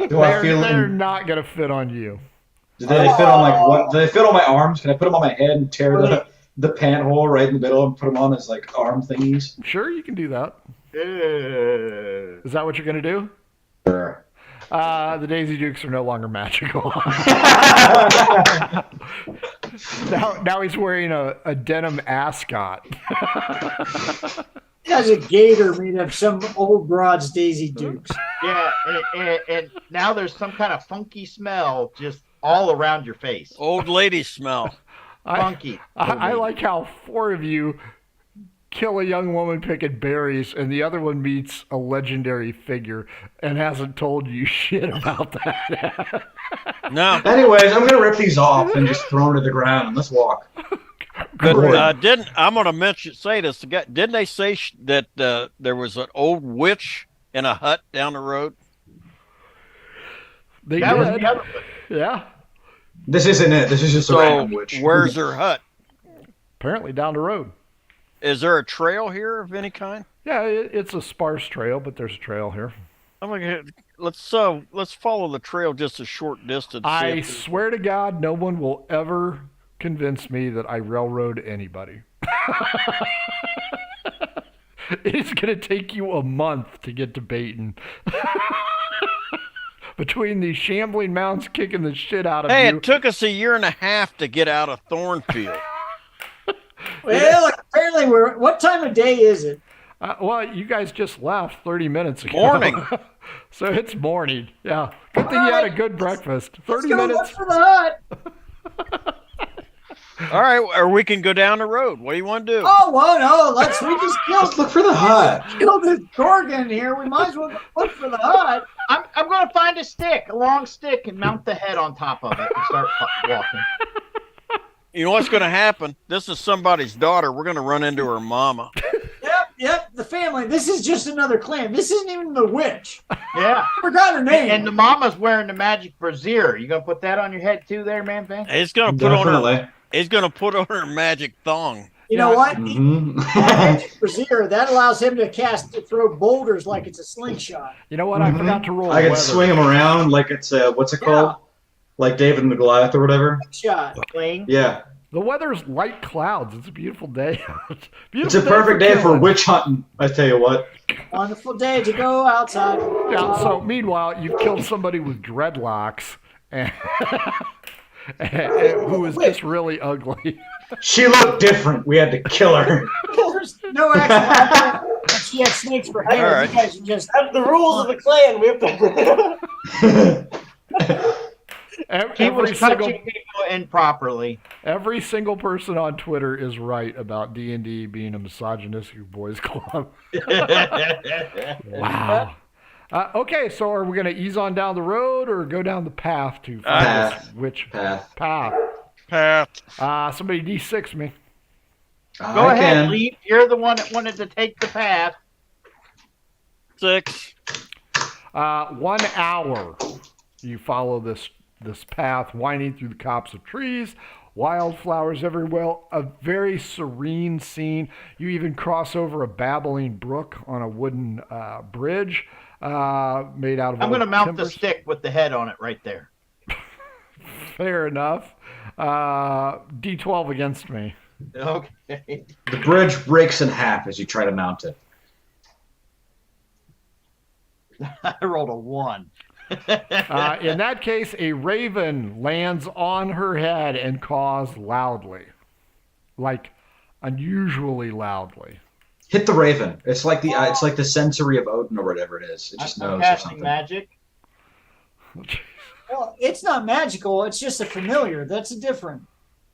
Do I feel They're them? not going to fit on you. Do they fit on like one? Do they fit on my arms? Can I put them on my head and tear the pant hole right in the middle and put them on as like arm thingies? Sure, you can do that. Is that what you're going to do? Sure. The Daisy Dukes are no longer magical. now he's wearing a denim ascot. He has a gator made of some old broad's Daisy Dukes. Yeah, and now there's some kind of funky smell just all around your face. Old lady smell. Funky. I like how four of you kill a young woman picking berries, and the other one meets a legendary figure and hasn't told you shit about that. No. Anyways, I'm gonna rip these off and just throw them to the ground. Let's walk. But Great. I'm going to say this? Didn't they say that there was an old witch in a hut down the road? They That was did. the other one. Yeah. This isn't it. This is just a So random witch. where's her hut? Apparently down the road. Is there a trail here of any kind? Yeah, it's a sparse trail, but there's a trail here. I'm gonna let's follow the trail just a short distance. see I if- swear to God, no one will ever convince me that I railroad anybody. It's going to take you a month to get to Baton. Between these shambling mounts kicking the shit out of Hey, you. it took us 1.5 years to get out of Thornfield. Well, apparently what time of day is it? Well, you guys just left 30 minutes ago. Morning. So it's morning. Yeah. Good thing you had a good breakfast. 30 Let's go minutes. look for the hut. All right, or we can go down the road. What do you want to do? Oh, well, no, we just Let's look for the hut. killed this Gorgon here. We might as well look for the hut. I'm going to find a long stick, and mount the head on top of it and start walking. You know what's going to happen? This is somebody's daughter. We're going to run into her mama. Yep, the family. This is just another clan. This isn't even the witch. Yeah. I forgot her name. And the mama's wearing the magic brassiere. You going to put that on your head too there, man Fang? He's going to put on her. Definitely. He's going to put on her magic thong. you know what? Mhm. Magic brassiere, that allows him to throw boulders like it's a slingshot. You know what? I forgot to roll I can weather. swing them around like it's what's it called? Like David and the Goliath or whatever. Shot. Sling. Yeah. The weather's light clouds. It's a beautiful day. It's a perfect day for witch hunting. I tell you what. Wonderful day to go outside. Yeah. So meanwhile, you've killed somebody with dreadlocks, and, who is just really ugly. She looked different. We had to kill her. There's no actual. She had snakes for hair. All right. You guys are just. That's the rules of the clan. We have to. He was touching people improperly. Every single person on Twitter is right about D&D being a misogynistic boys club. Wow. Okay, so are we going to ease on down the road or go down the path to find this witch path? Path. Somebody D6 me. Go ahead, Leaf. You're the one that wanted to take the path. 6. 1 hour. You follow this path, winding through the copse of trees, wildflowers everywhere, a very serene scene. You even cross over a babbling brook on a wooden bridge made out of I'm going to mount the timbers. stick with the head on it right there. Fair enough. D12 against me. Okay. The bridge breaks in half as you try to mount it. I rolled a 1. In that case, a raven lands on her head and caws loudly. Like, unusually loudly. Hit the raven. It's like the sensory of Odin or whatever it is. It just knows or casting something. magic. Well, it's not magical. It's just a familiar. That's different.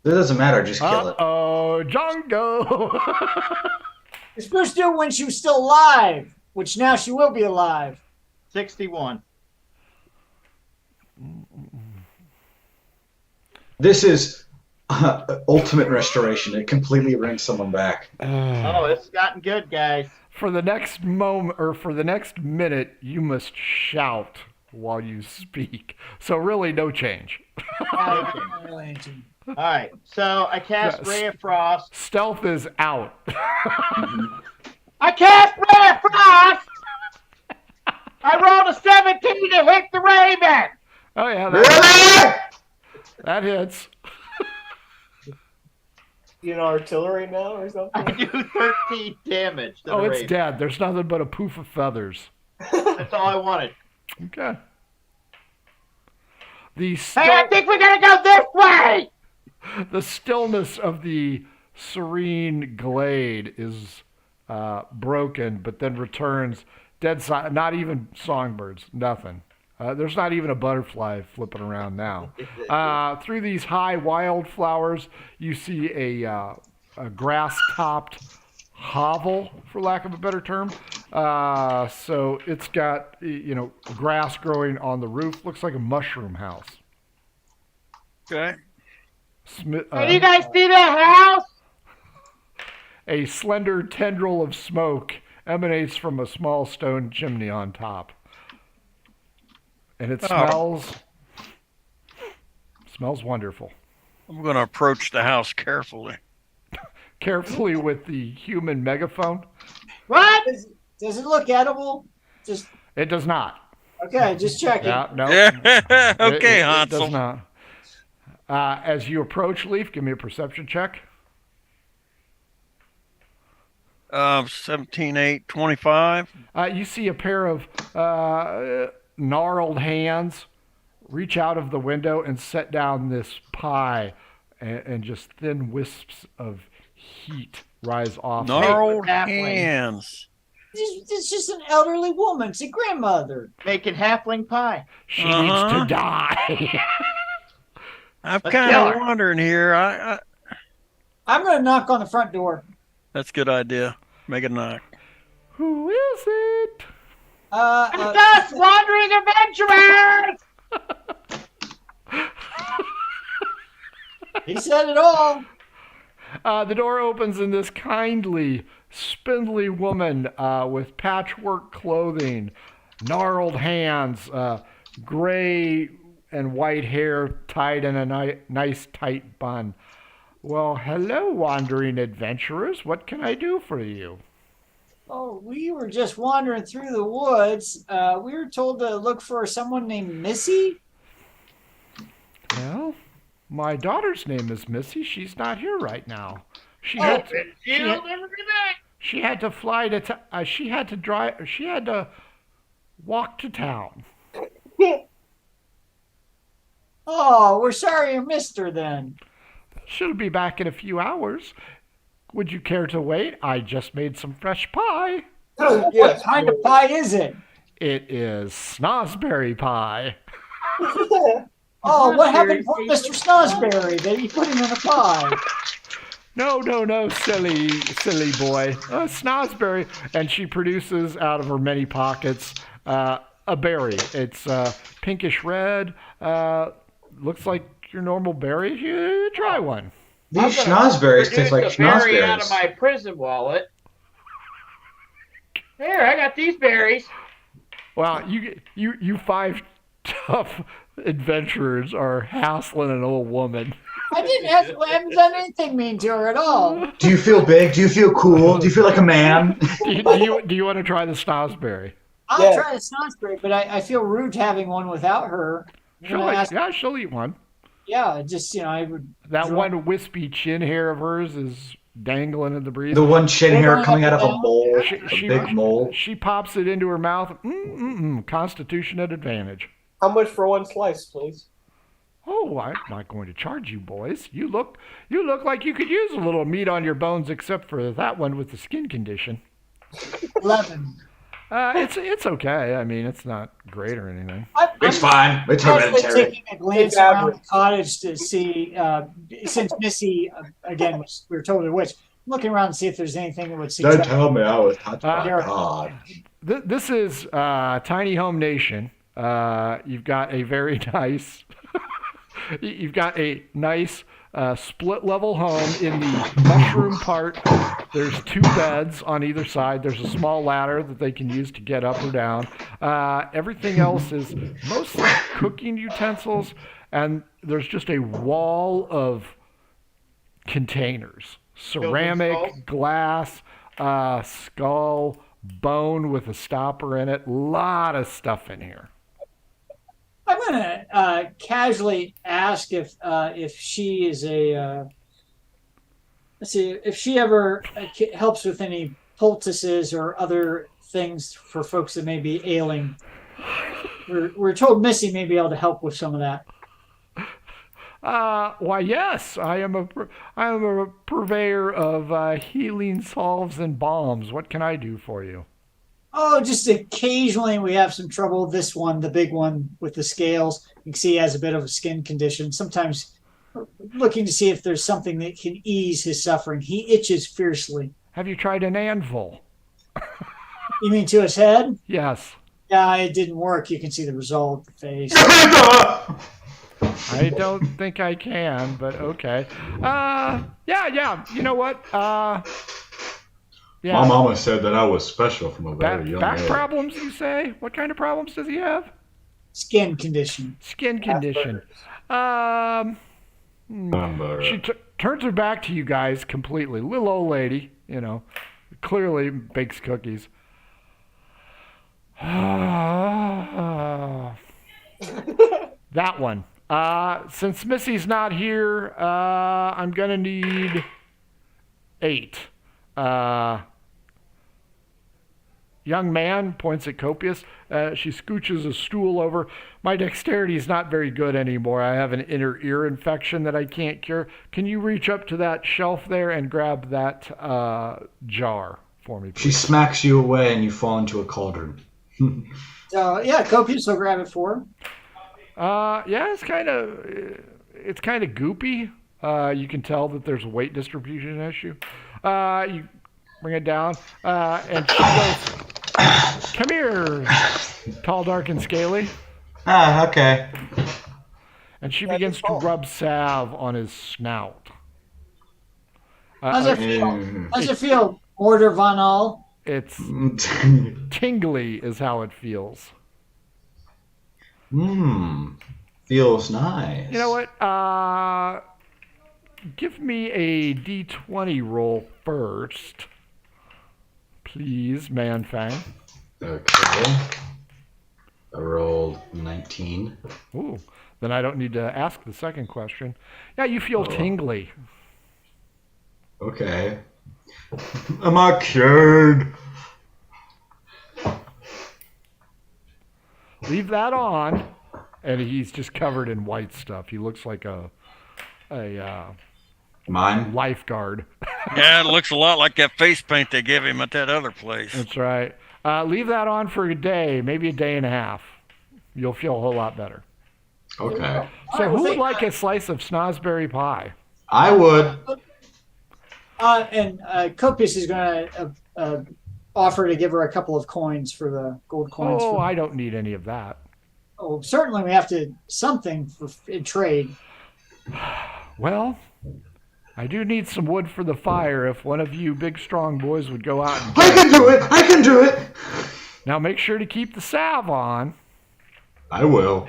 It doesn't matter. Just kill it. Oh, Django! You're supposed to do it when she was still alive, which now she will be alive. 61. This is ultimate restoration. It completely brings someone back. Oh, it's gotten good, guys. For the next moment, or for the next minute, you must shout while you speak. So really, no change. All right, so I cast Yes. Ray of Frost. Stealth is out. I cast Ray of Frost! I rolled a 17 to hit the Raven! Oh yeah, that hits. You know, artillery now or I something? do 13 damage to the Oh, it's Raven. dead. There's nothing but a poof of feathers. That's all I wanted. Okay. Hey, I think we're gonna go this way! The stillness of the serene glade is broken, but then returns dead silent. Not even songbirds, nothing. There's not even a butterfly flipping around now. Through these high wildflowers, you see a grass-topped hovel, for lack of a better term. So it's got, grass growing on the roof. Looks like a mushroom house. Okay. Can you guys see that house? A slender tendril of smoke emanates from a small stone chimney on top. And it smells wonderful. I'm going to approach the house carefully. Carefully with the human megaphone. What? Does it look edible? Just It does not. okay, just checking. Yeah, no. Okay, it Hansel. does not. As you approach, Leaf, give me a perception check. 17, 8, 25. You see a pair of gnarled hands reach out of the window and set down this pie, and just thin wisps of heat rise off. Gnarled halfling. hands. It's just an elderly woman. It's a grandmother. Making halfling pie. She needs to die. I'm Let's kind kill of her. wondering here. I'm going to knock on the front door. That's a good idea. Make a knock. Who is it? It's us, wandering adventurers! He said it all. The door opens and this kindly, spindly woman with patchwork clothing, gnarled hands, gray and white hair tied in a nice tight bun. Well, hello, wandering adventurers. What can I do for you? Oh, we were just wandering through the woods. We were told to look for someone named Missy. Well, My daughter's name is Missy. She's not here right now. She Oh, had she'll never be back. she had to fly to she had to drive. She had to walk to town. Oh, we're sorry you missed her then. She'll be back in a few hours. Would you care to wait? I just made some fresh pie. What Yes. kind of pie is it? It is snozberry pie. Oh, what happened to Mr. Snosberry that he put him in a pie? No, silly boy. Snozberry. And she produces out of her many pockets a berry. It's pinkish red. Looks like your normal berry. You try one. These schnozberries taste like Produce a berry out of schnozberries. my prison wallet. There, I got these berries. Well, you five tough adventurers are hassling an old woman. I haven't done anything mean to her at all. Do you feel big? Do you feel cool? Do you feel like a man? Do you want to try the snozberry? I'll Yeah. try the Snosberry, but I feel rude having one without her. She'll eat one. Yeah, just, I would. That one wispy chin hair of hers is dangling in the breeze. The one chin hair coming out of a mole, She- a big mole. She pops it into her mouth. Constitution at advantage. How much for one slice, please? Oh, I'm not going to charge you, boys. You look like you could use a little meat on your bones, except for that one with the skin condition. 11. It's okay. I mean, it's not great or anything. It's fine. It's Actually hereditary. taking a glance It's around average. the cottage to see, since Missy, again, we were told a witch, looking around to see if there's anything that would Don't suggest. tell me I was touched by Here. God. This is Tiny Home Nation. You've got a very nice, you've got a nice split level home in the mushroom part. There's 2 beds on either side. There's a small ladder that they can use to get up or down. Everything else is mostly cooking utensils, and there's just a wall of containers. Ceramic, skulls? glass, skull, bone with a stopper in it. Lot of stuff in here. I'm going to casually ask if she is let's see, if she ever helps with any poultices or other things for folks that may be ailing. We're told Missy may be able to help with some of that. Why, yes, I am a purveyor of healing salves and balms. What can I do for you? Oh, just occasionally we have some trouble. This one, the big one with the scales, you can see he has a bit of a skin condition. Sometimes we're looking to see if there's something that can ease his suffering. He itches fiercely. Have you tried an anvil? You mean to his head? Yes. Yeah, it didn't work. You can see the result, the face. I don't think I can, but okay. Yeah. You know what? Yeah. My mama said that I was special from a very young Back age. problems, you say? What kind of problems does he have? Skin condition. Skin condition. She turns her back to you guys completely. Little old lady, clearly bakes cookies. That one. Since Missy's not here, I'm going to need 8. Young man points at Copious. She scooches a stool over. My dexterity is not very good anymore. I have an inner ear infection that I can't cure. Can you reach up to that shelf there and grab that jar for me, please? She smacks you away and you fall into a cauldron. So yeah, Copious will grab it for him. Yeah, it's kind of goopy. You can tell that there's a weight distribution issue. You bring it down, and she goes, "Come here, tall, dark, and scaly." Okay. And she begins to rub salve on his snout. How's it feel? How's it feel, Mortar Von All? It's tingly, is how it feels. Feels nice. You know what? Give me a D20 roll first, please, Manfang. Okay. I rolled rolled 19. Ooh. Then I don't need to ask the second question. Yeah, you feel tingly. Okay. Am I cured? Leave that on, and he's just covered in white stuff. He looks like a Mine? lifeguard. Yeah, it looks a lot like that face paint they give him at that other place. That's right. Leave that on for a day, maybe a day and a half. You'll feel a whole lot better. Okay. So who would like a slice of snozberry pie? I would. And Copious is going to offer to give her a couple of coins for the gold coins. Oh, I don't need any of that. Oh, certainly we have to something in trade. Well, I do need some wood for the fire if one of you big strong boys would go out and I can do it! I can do it! Now make sure to keep the salve on. I will.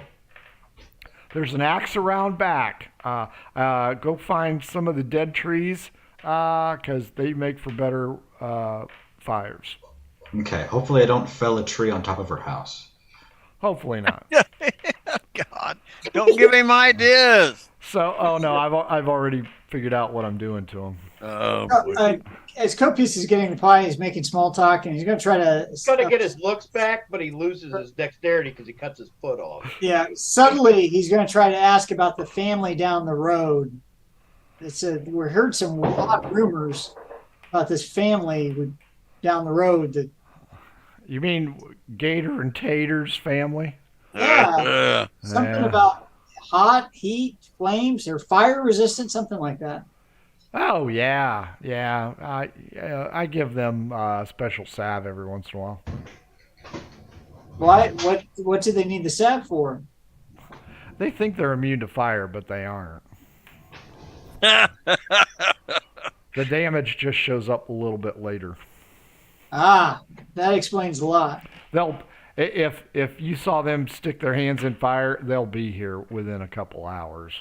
There's an axe around back. Go find some of the dead trees because they make for better fires. Okay, hopefully I don't fell a tree on top of her house. Hopefully not. God, don't give him ideas. So, oh no, I've already figured out what I'm doing to him. As Copious is getting the pie, he's making small talk, and he's going to try to... He's going to get his looks back, but he loses his dexterity because he cuts his foot off. Yeah, subtly, he's going to try to ask about the family down the road. We heard some odd rumors about this family down the road. That You mean Gator and Tater's family? Yeah, something about hot, heat, flames, or fire resistant, something like that. Oh yeah. I give them special salve every once in a while. Why? What do they need the salve for? They think they're immune to fire, but they aren't. The damage just shows up a little bit later. Ah, that explains a lot. If you saw them stick their hands in fire, they'll be here within a couple hours.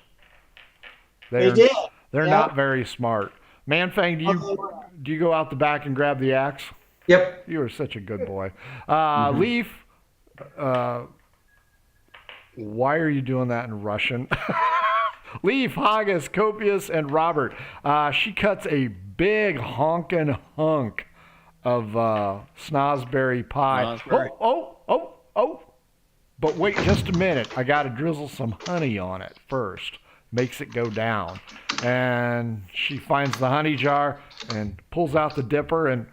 They did. They're not very smart. Manfang, do you go out the back and grab the axe? Yep. You are such a good boy. Leaf, why are you doing that in Russian? Leaf, Haggis, Copious, and Robert. She cuts a big honkin' hunk of snozberry pie. Oh. But wait just a minute. I got to drizzle some honey on it first. Makes it go down. And she finds the honey jar and pulls out the dipper, and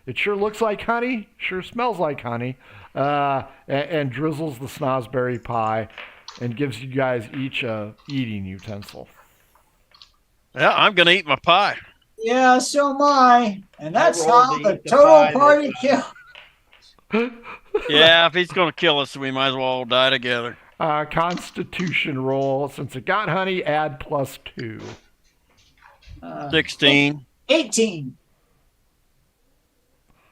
it sure looks like honey, sure smells like honey, and drizzles the snozberry pie and gives you guys each a eating utensil. Yeah, I'm going to eat my pie. Yeah, so am I. And that's how the the total pie party kill. Yeah, if he's going to kill us, we might as well all die together. Constitution roll. Since it got honey, add +2. 16. 18.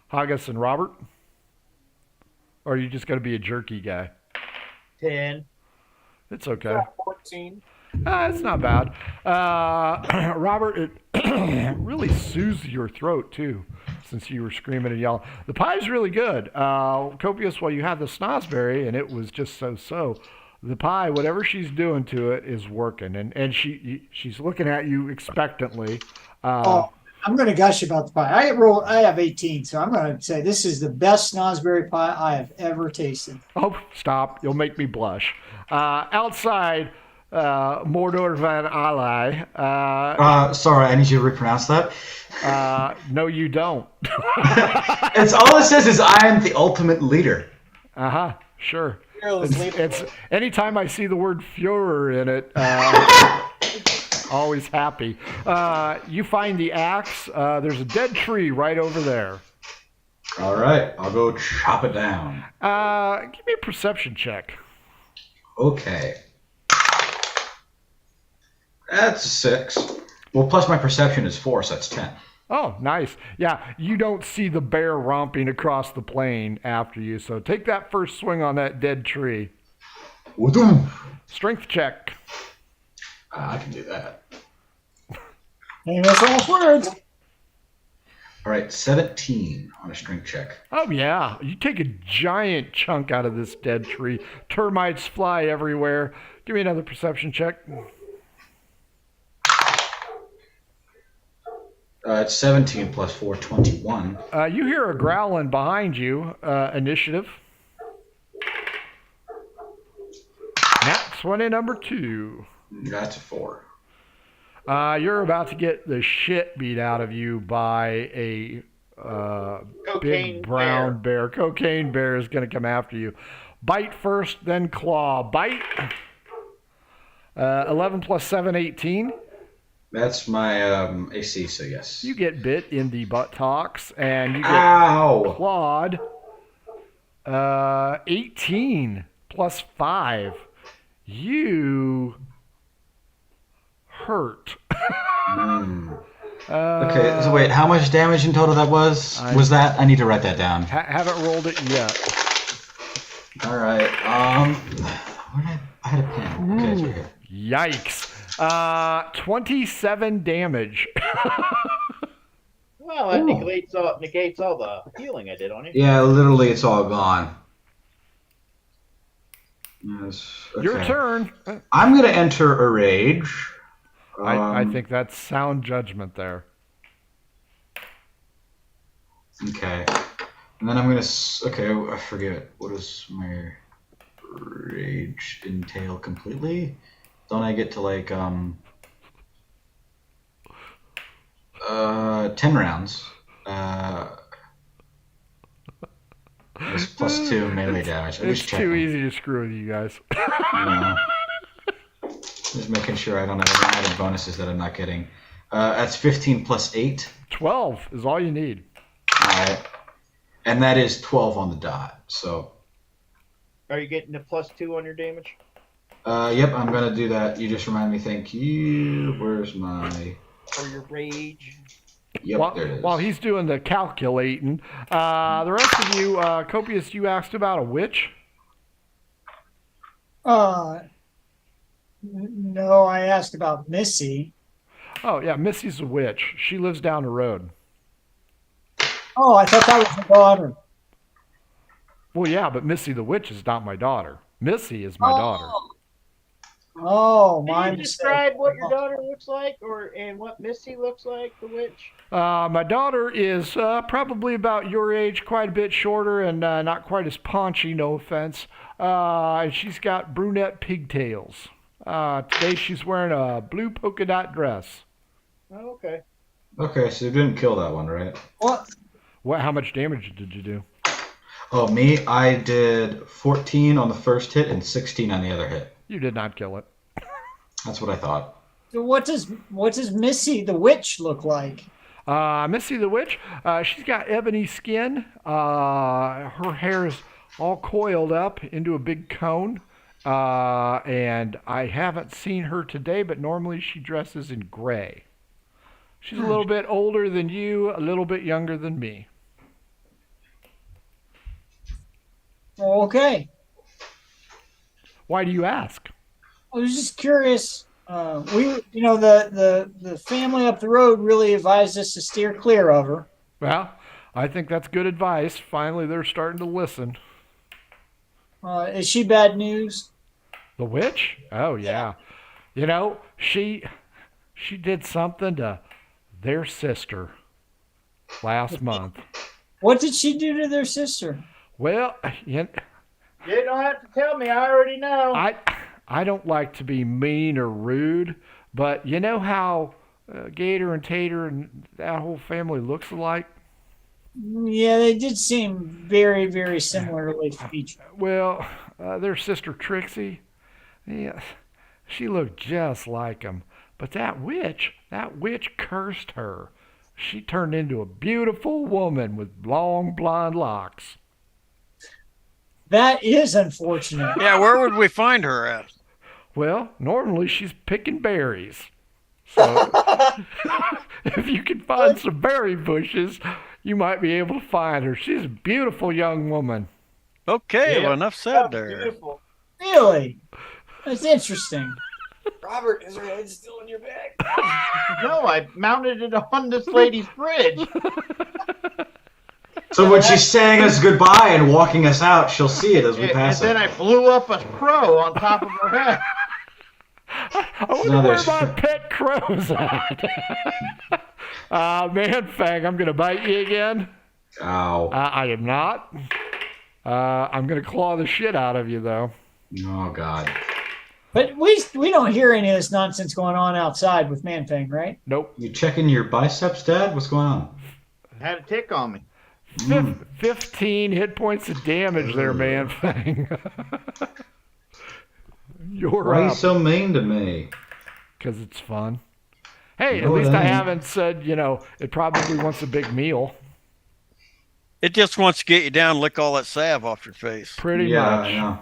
Haggis and Robert? Or are you just going to be a jerky guy? 10. It's okay. 14. It's not bad. Robert, it really soothes your throat, too, since you were screaming and yelling. The pie's really good. Copious, well, you had the snozberry, and it was just so-so. The pie, whatever she's doing to it, is working, and she's looking at you expectantly. I'm going to gush about the pie. I have 18, so I'm going to say this is the best snozberry pie I have ever tasted. Oh, stop. You'll make me blush. Outside... Mordor van Ally. Sorry, I need you to repronounce that. No, you don't. It's all it says is I am the ultimate leader. Sure. It's anytime I see the word Führer in it, always happy. You find the axe. There's a dead tree right over there. All right, I'll go chop it down. Give me a perception check. Okay. That's a 6. Well, plus my perception is 4, so that's 10. Oh, nice. Yeah, you don't see the bear romping across the plain after you, so take that first swing on that dead tree. Woo-doo. Strength check. I can do that. Famous last words. All right, 17 on a strength check. Oh, yeah. You take a giant chunk out of this dead tree. Termites fly everywhere. Give me another perception check. It's 17 plus 4, 21. You hear a growling behind you. Initiative. Nat 20, number 2. That's a 4. You're about to get the shit beat out of you by a big brown bear. Cocaine bear is going to come after you. Bite first, then claw. Bite. 11 plus 7, 18. That's my AC, so yes. You get bit in the buttocks, and you get Ow! clawed. 18 plus 5. You hurt. Okay, so wait, how much damage in total that was? I need to write that down. Haven't rolled it yet. All right. I had a pen. Okay, it's right here. Yikes. 27 damage. Well, that negates all the healing I did on you. Yeah, literally, it's all gone. Yes. Okay. Your turn. I'm gonna enter a rage. I think that's sound judgment there. Okay. And then I'm gonna. Okay, I forget. What does my rage entail completely? Don't I get to like 10 rounds? It's plus 2 melee damage. I'm It's just checking. too easy to screw with you guys. Just making sure I don't have any added bonuses that I'm not getting. That's 15 plus 8. 12 is all you need. Alright. And that is 12 on the dot. So. Are you getting a plus 2 on your damage? Yep, I'm gonna do that. You just remind me. Thank you. Where's my? Or your rage? Yep, there it is. While he's doing the calculating, the rest of you, Copious, you asked about a witch? No, I asked about Missy. Oh, yeah, Missy's a witch. She lives down the road. Oh, I thought that was her daughter. Well, yeah, but Missy the witch is not my daughter. Missy is my daughter. Oh, my Can you describe what your daughter looks like, and what Missy looks like, the witch? My daughter is probably about your age, quite a bit shorter, and not quite as paunchy, no offense. And she's got brunette pigtails. Today she's wearing a blue polka dot dress. Oh, okay. Okay, so you didn't kill that one, right? What? How much damage did you do? Oh, me? I did 14 on the first hit and 16 on the other hit. You did not kill it. That's what I thought. So what does Missy the witch look like? Missy the witch, she's got ebony skin. Her hair is all coiled up into a big cone. And I haven't seen her today, but normally she dresses in gray. She's a little bit older than you, a little bit younger than me. Okay. Why do you ask? I was just curious. The family up the road really advised us to steer clear of her. Well, I think that's good advice. Finally, they're starting to listen. Is she bad news? The witch? Oh, yeah. You know, she did something to their sister last month. What did she do to their sister? Well, You don't have to tell me. I already know. I don't like to be mean or rude, but you know how Gator and Tater and that whole family looks alike? Yeah, they did seem very, very similarly featured. Well, their sister Trixie, yeah, she looked just like them. But that witch cursed her. She turned into a beautiful woman with long blonde locks. That is unfortunate. Yeah, where would we find her at? Well, normally she's picking berries. So if you can find some berry bushes, you might be able to find her. She's a beautiful young woman. Okay, Yeah. well, enough said there. Beautiful. Really? That's interesting. Robert, is her head still in your bag? No, I mounted it on this lady's fridge. So when she's saying us goodbye and walking us out, she'll see it as we And pass then it. I blew up a crow on top of her head. I wonder No, where there's- my pet crow's at. Man, Fang, I'm going to bite you again. Ow. I am not. I'm going to claw the shit out of you, though. Oh, God. But we don't hear any of this nonsense going on outside with Manfang, right? Nope. You checking your biceps, Dad? What's going on? Had a tick on me. 15 hit points of damage there, Man Fang. You're Why are you up. so mean to me? Because it's fun. Hey, at No, least it I ain't. haven't said, it probably wants a big meal. It just wants to get you down, lick all that salve off your face. Pretty Yeah, much. I know.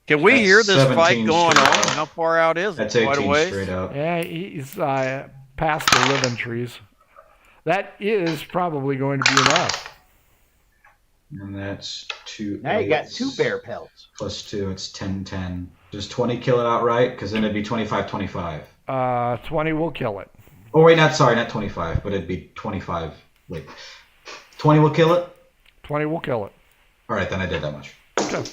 Can we That's hear this 17 fight going straight on? up. How far out is it? That's Quite a 18 ways? straight up. Yeah, he's past the living trees. That is probably going to be enough. And that's 2. Now you got eights 2 bear pelts. Plus 2, it's 10-10. Does 20 kill it outright? Because then it'd be 25-25. 20 will kill it. Oh, wait, not 25, but it'd be 25. Wait. 20 will kill it? 20 will kill it. All right, then I did that much. Okay.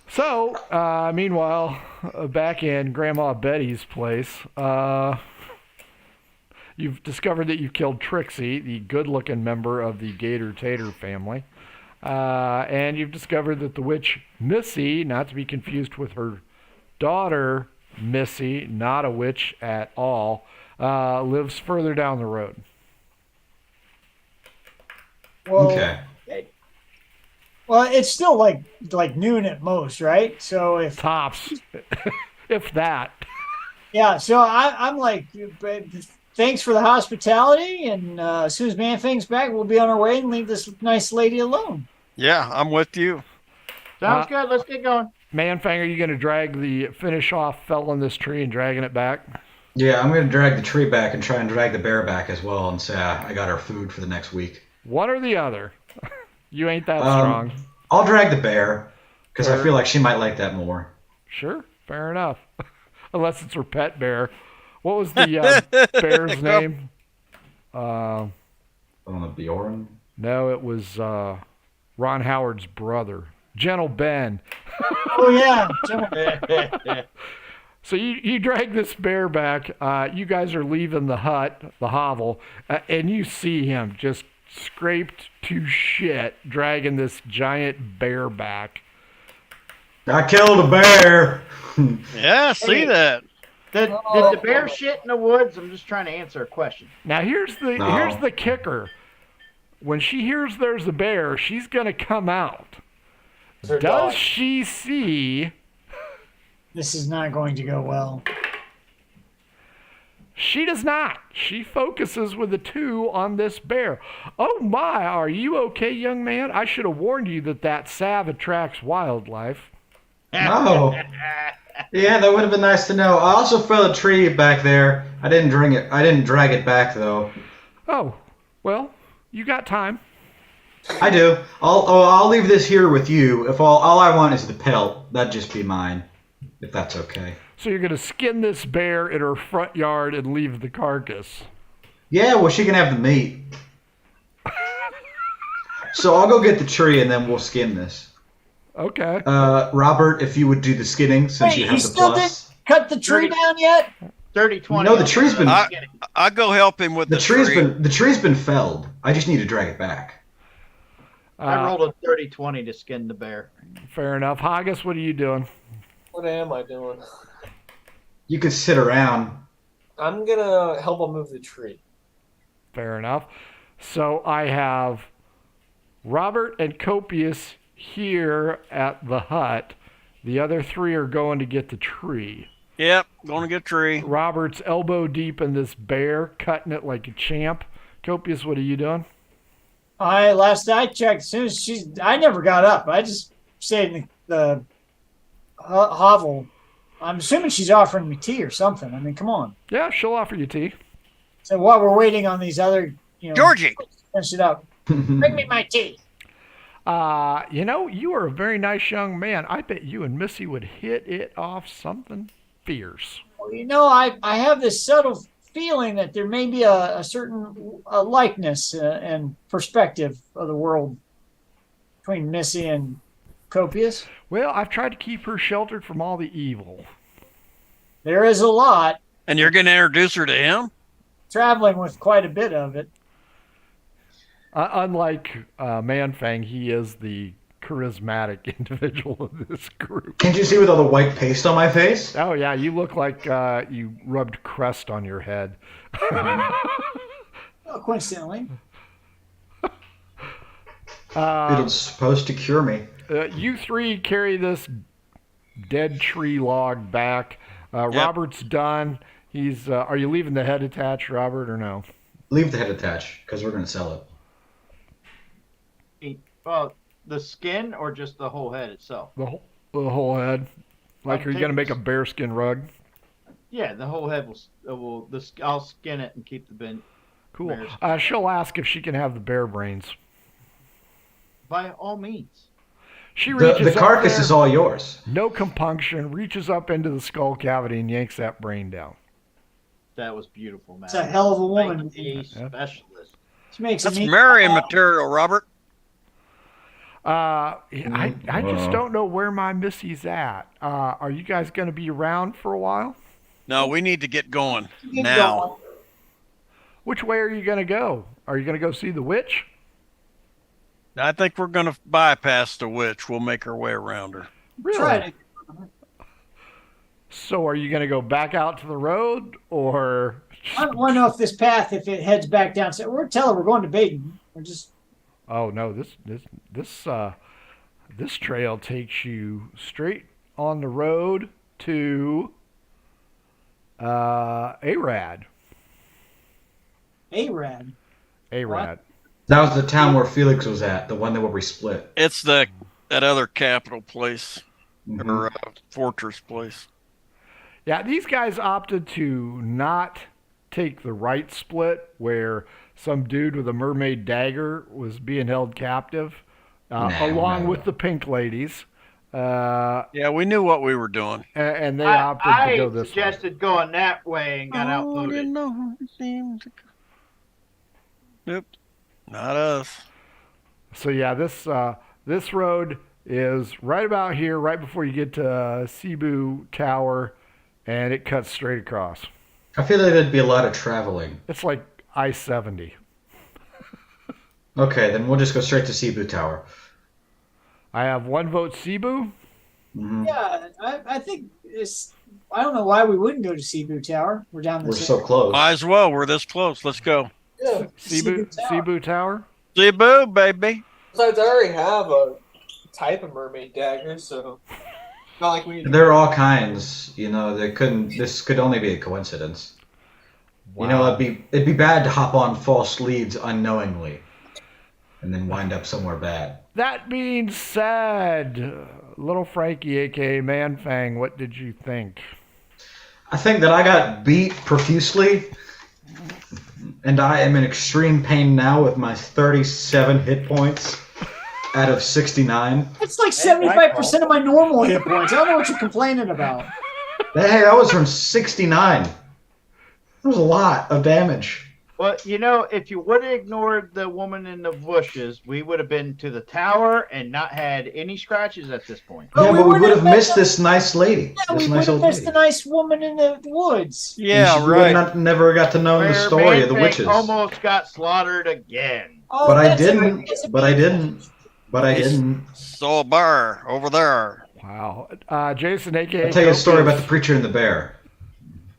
So, meanwhile, back in Grandma Betty's place, you've discovered that you've killed Trixie, the good-looking member of the Gator Tater family. And you've discovered that the witch Missy, not to be confused with her daughter Missy, not a witch at all, lives further down the road. Well, Okay. Well, it's still like noon at most, right? So if Tops, if that. yeah, so I'm like, thanks for the hospitality, and as soon as Manfang's back, we'll be on our way and leave this nice lady alone. Yeah, I'm with you. Sounds good. Let's get going. Manfang, are you going to finish off felling this tree and dragging it back? Yeah, I'm going to drag the tree back and try and drag the bear back as well and say I got our food for the next week. One or the other. You ain't that strong. I'll drag the bear because I Fair. feel like she might like that more. Sure, fair enough. Unless it's her pet bear. What was the bear's name? I don't know, Bjorn? No, it was Ron Howard's brother, Gentle Ben. Oh yeah, So you drag this bear back. You guys are leaving the hut, the hovel, and you see him just scraped to shit, dragging this giant bear back. I killed a bear! Yeah, see Hey. that. Did the bear shit in the woods? I'm just trying to answer a question. Now here's the kicker. When she hears there's a bear, she's gonna come out. Her Does dog. she see? this is not going to go well. She does not. She focuses with the 2 on this bear. Oh my, are you okay, young man? I should have warned you that salve attracts wildlife. Oh. Yeah, that would have been nice to know. I also fell a tree back there. I didn't drag it back though. Oh, well, you got time. I do. I'll leave this here with you. If all I want is the pelt, that'd just be mine. If that's okay. So you're going to skin this bear in her front yard and leave the carcass. Yeah, well, she can have the meat. So I'll go get the tree and then we'll skin this. Okay. Robert, if you would do the skinning since Wait, you you have the still plus. didn't cut the tree down yet? 30-20. No, the tree's been I go help him with the the tree's tree. been the tree's been felled. I just need to drag it back. I rolled a 30-20 to skin the bear. Fair enough. Haggis, what are you doing? What am I doing? You could sit around. I'm gonna help him move the tree. Fair enough. So I have Robert and Copius here at the hut. The other 3 are going to get the tree. Yep, going to get a tree. Robert's elbow deep in this bear, cutting it like a champ. Copius, what are you doing? Last I checked, as soon as I never got up. I just stayed in the hovel. I'm assuming she's offering me tea or something. I mean, come on. Yeah, she'll offer you tea. So while we're waiting on these other, Georgie! finish it up. Bring me my tea. You are a very nice young man. I bet you and Missy would hit it off something fierce. Well, I have this subtle feeling that there may be a certain likeness and perspective of the world between Missy and Copious. Well, I've tried to keep her sheltered from all the evil. There is a lot. And you're going to introduce her to him? Traveling with quite a bit of it. Unlike Manfang, he is the charismatic individual of this group. Can't you see with all the white paste on my face? Oh, yeah, you look like you rubbed crust on your head. Coincidentally. It was supposed to cure me. You three carry this dead tree log back. Yep. Robert's done. Are you leaving the head attached, Robert, or no? Leave the head attached, because we're going to sell it. Well, the skin or just the whole head itself? The whole head. Like, are you going to make a bearskin rug? Yeah, the whole head I'll skin it and keep the bin. Cool. She'll ask if she can have the bear brains. By all means. She reaches The carcass up there, is all yours. no compunction, reaches up into the skull cavity and yanks that brain down. That was beautiful, man. It's a hell of a woman. A specialist. She makes That's a neat Marion material, Robert. I just don't know where my Missy's at. Are you guys going to be around for a while? No, we need to get going Get now. going. Which way are you going to go? Are you going to go see the witch? I think we're going to bypass the witch. We'll make our way around her. Really? Try to. So are you going to go back out to the road, or? I want to know if this path, if it heads back down. So we're telling her we're going to Baden. We're just. Oh no, this trail takes you straight on the road to Arad. Arad. Arad. That was the town where Felix was at, the one that where we split. It's that other capital place, Mhm. or fortress place. Yeah, these guys opted to not take the right split where some dude with a mermaid dagger was being held captive, along with the pink ladies. Yeah, we knew what we were doing. And they opted to go this way. suggested going that way and got outvoted. Nope, not us. So yeah, this road is right about here, right before you get to Cebu Tower, and it cuts straight across. I feel like there'd be a lot of traveling. It's like I-70. Okay, then we'll just go straight to Cebu Tower. I have one vote Cebu. Mhm. Yeah, I think it's. I don't know why we wouldn't go to Cebu Tower. We're down We're this. so close. Might as well. We're this close. Let's go. Yeah. Cebu Tower. Cebu, baby. Besides, I already have a type of mermaid dagger, so not like we need to. There are all kinds. This could only be a coincidence. Wow. It'd be bad to hop on false leads unknowingly, and then wind up somewhere bad. That being said, little Frankie, aka Manfang, what did you think? I think that I got beat profusely, and I am in extreme pain now with my 37 hit points out of 69. It's like 75% of my normal hit points. I don't know what you're complaining about. Hey, that was from 69. That was a lot of damage. Well, if you would have ignored the woman in the bushes, we would have been to the tower and not had any scratches at this point. Oh, Yeah, we but we wouldn't would have have met missed them. this nice lady. Yeah, This we nice would have old missed lady. the nice woman in the woods. Yeah, And she right. would never got to know the story of the Manfang witches. almost got slaughtered again. Oh, But I that's didn't. right. It's a But I big- didn't. But I didn't. Saw a bar over there. Wow. Jason, aka I'll tell you a story about the Copious. preacher and the bear.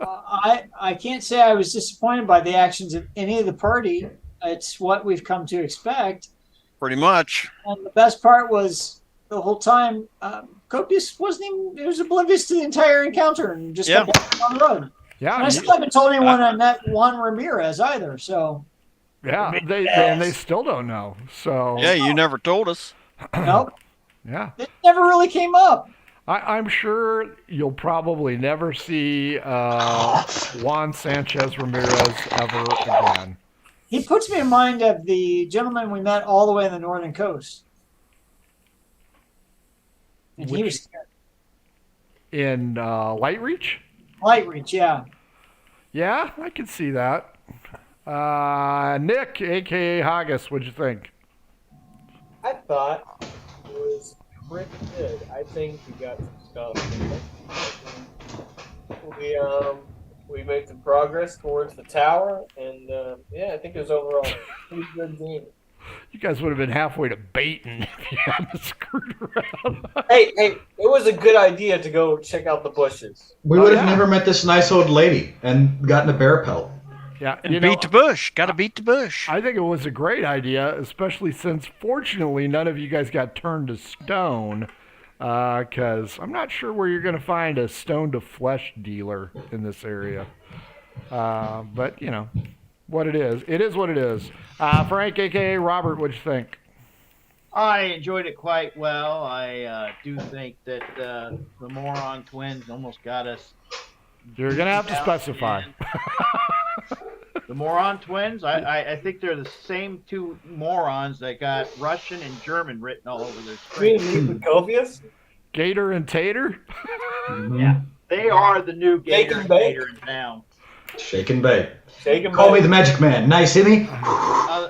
I can't say I was disappointed by the actions of any of the party. It's what we've come to expect. Pretty much. And the best part was the whole time, Copious wasn't even, he was oblivious to the entire encounter and just kept walking on the road. Yeah, And I still haven't told anyone I met Juan Ramirez either, so. yeah, they still don't know. So Yeah, you never told us. Nope. yeah. It never really came up. I'm sure you'll probably never see Juan Sanchez Ramirez ever again. He puts me in mind of the gentleman we met all the way on the northern coast. And he was scared. In Light Reach? Light Reach, yeah. Yeah, I can see that. Nick, a.k.a. Haggis, what'd you think? I thought it was pretty good. I think we got some stuff. We made some progress towards the tower, and yeah, I think it was overall a pretty good game. You guys would have been halfway to baiting if you hadn't screwed around. Hey, it was a good idea to go check out the bushes. We would have never met this nice old lady and gotten a bear pelt. Yeah, And beat the bush. Got to beat the bush. I think it was a great idea, especially since, fortunately, none of you guys got turned to stone. Because I'm not sure where you're going to find a stone-to-flesh dealer in this area. But, you know, what it is. It is what it is. Frank, a.k.a. Robert, what'd you think? I enjoyed it quite well. I do think that the Moron twins almost got us. You're going to have to specify. The Moron twins, I think they're the same two morons that got Russian and German written all over their screen. Gator and Tater? Yeah, they are the new Gator and Tater in town. Shake and bake. Shake and Call bake. me the Magic Man. Nice, Himmy? I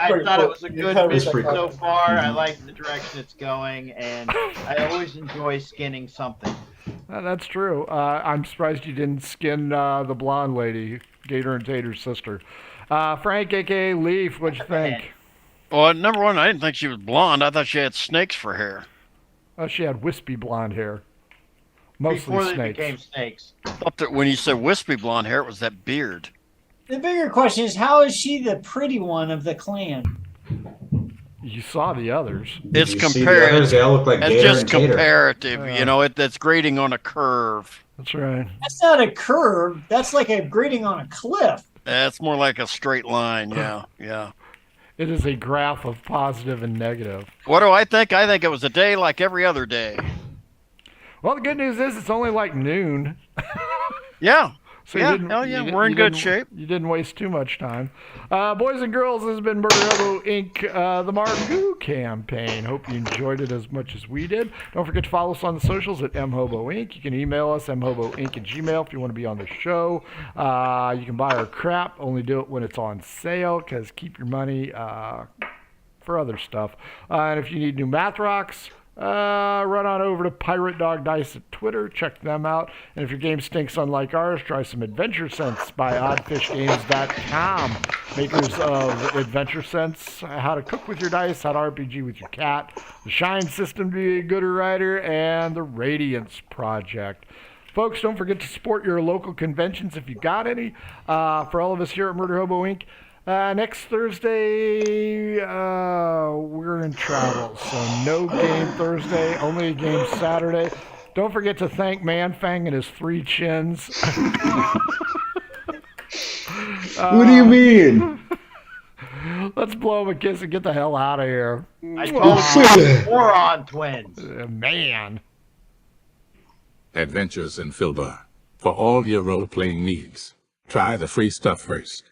pretty thought cool. it was a good That was mission pretty so cool. far. I like the direction it's going, and I always enjoy skinning something. That's true. I'm surprised you didn't skin the blonde lady, Gator and Tater's sister. Frank, a.k.a. Leaf, what'd you think? Well, number one, I didn't think she was blonde. I thought she had snakes for hair. Oh, she had wispy blonde hair. Mostly Before they snakes. became snakes. I thought that when you said wispy blonde hair, it was that beard. The bigger question is, how is she the pretty one of the clan? You saw the others. It's You see the comparative. others, they all look like It's Gator just and Tater. comparative. You know, that's grading on a curve. That's right. That's not a curve. That's like a grading on a cliff. That's more like a straight line. Yeah, yeah. It is a graph of positive and negative. What do I think? I think it was a day like every other day. Well, the good news is it's only like noon. Yeah. So Yeah, you didn't, hell yeah, you we're in you good didn't- shape. You didn't waste too much time. Boys and girls, this has been Murder Hobo Inc., the Margou campaign. Hope you enjoyed it as much as we did. Don't forget to follow us on the socials at mhobo inc. You can email us, mhoboinc@gmail.com, if you want to be on the show. You can buy our crap. Only do it when it's on sale, because keep your money for other stuff. And if you need new math rocks, run on over to Pirate Dog Dice at Twitter. Check them out. And if your game stinks unlike ours, try some Adventure Sense by oddfishgames.com. Makers of Adventure Sense, how to cook with your dice, how to RPG with your cat, the Shine system to be a gooder writer, and the Radiance Project. Folks, don't forget to support your local conventions if you got any. For all of us here at Murder Hobo Inc., next Thursday, we're in travel, so no game Thursday, only a game Saturday. Don't forget to thank Manfang and his 3 chins. What do you mean? Let's blow him a kiss and get the hell out of here. I told you, Moron twins. Man. Adventures in Filbar. For all your role-playing needs, try the free stuff first.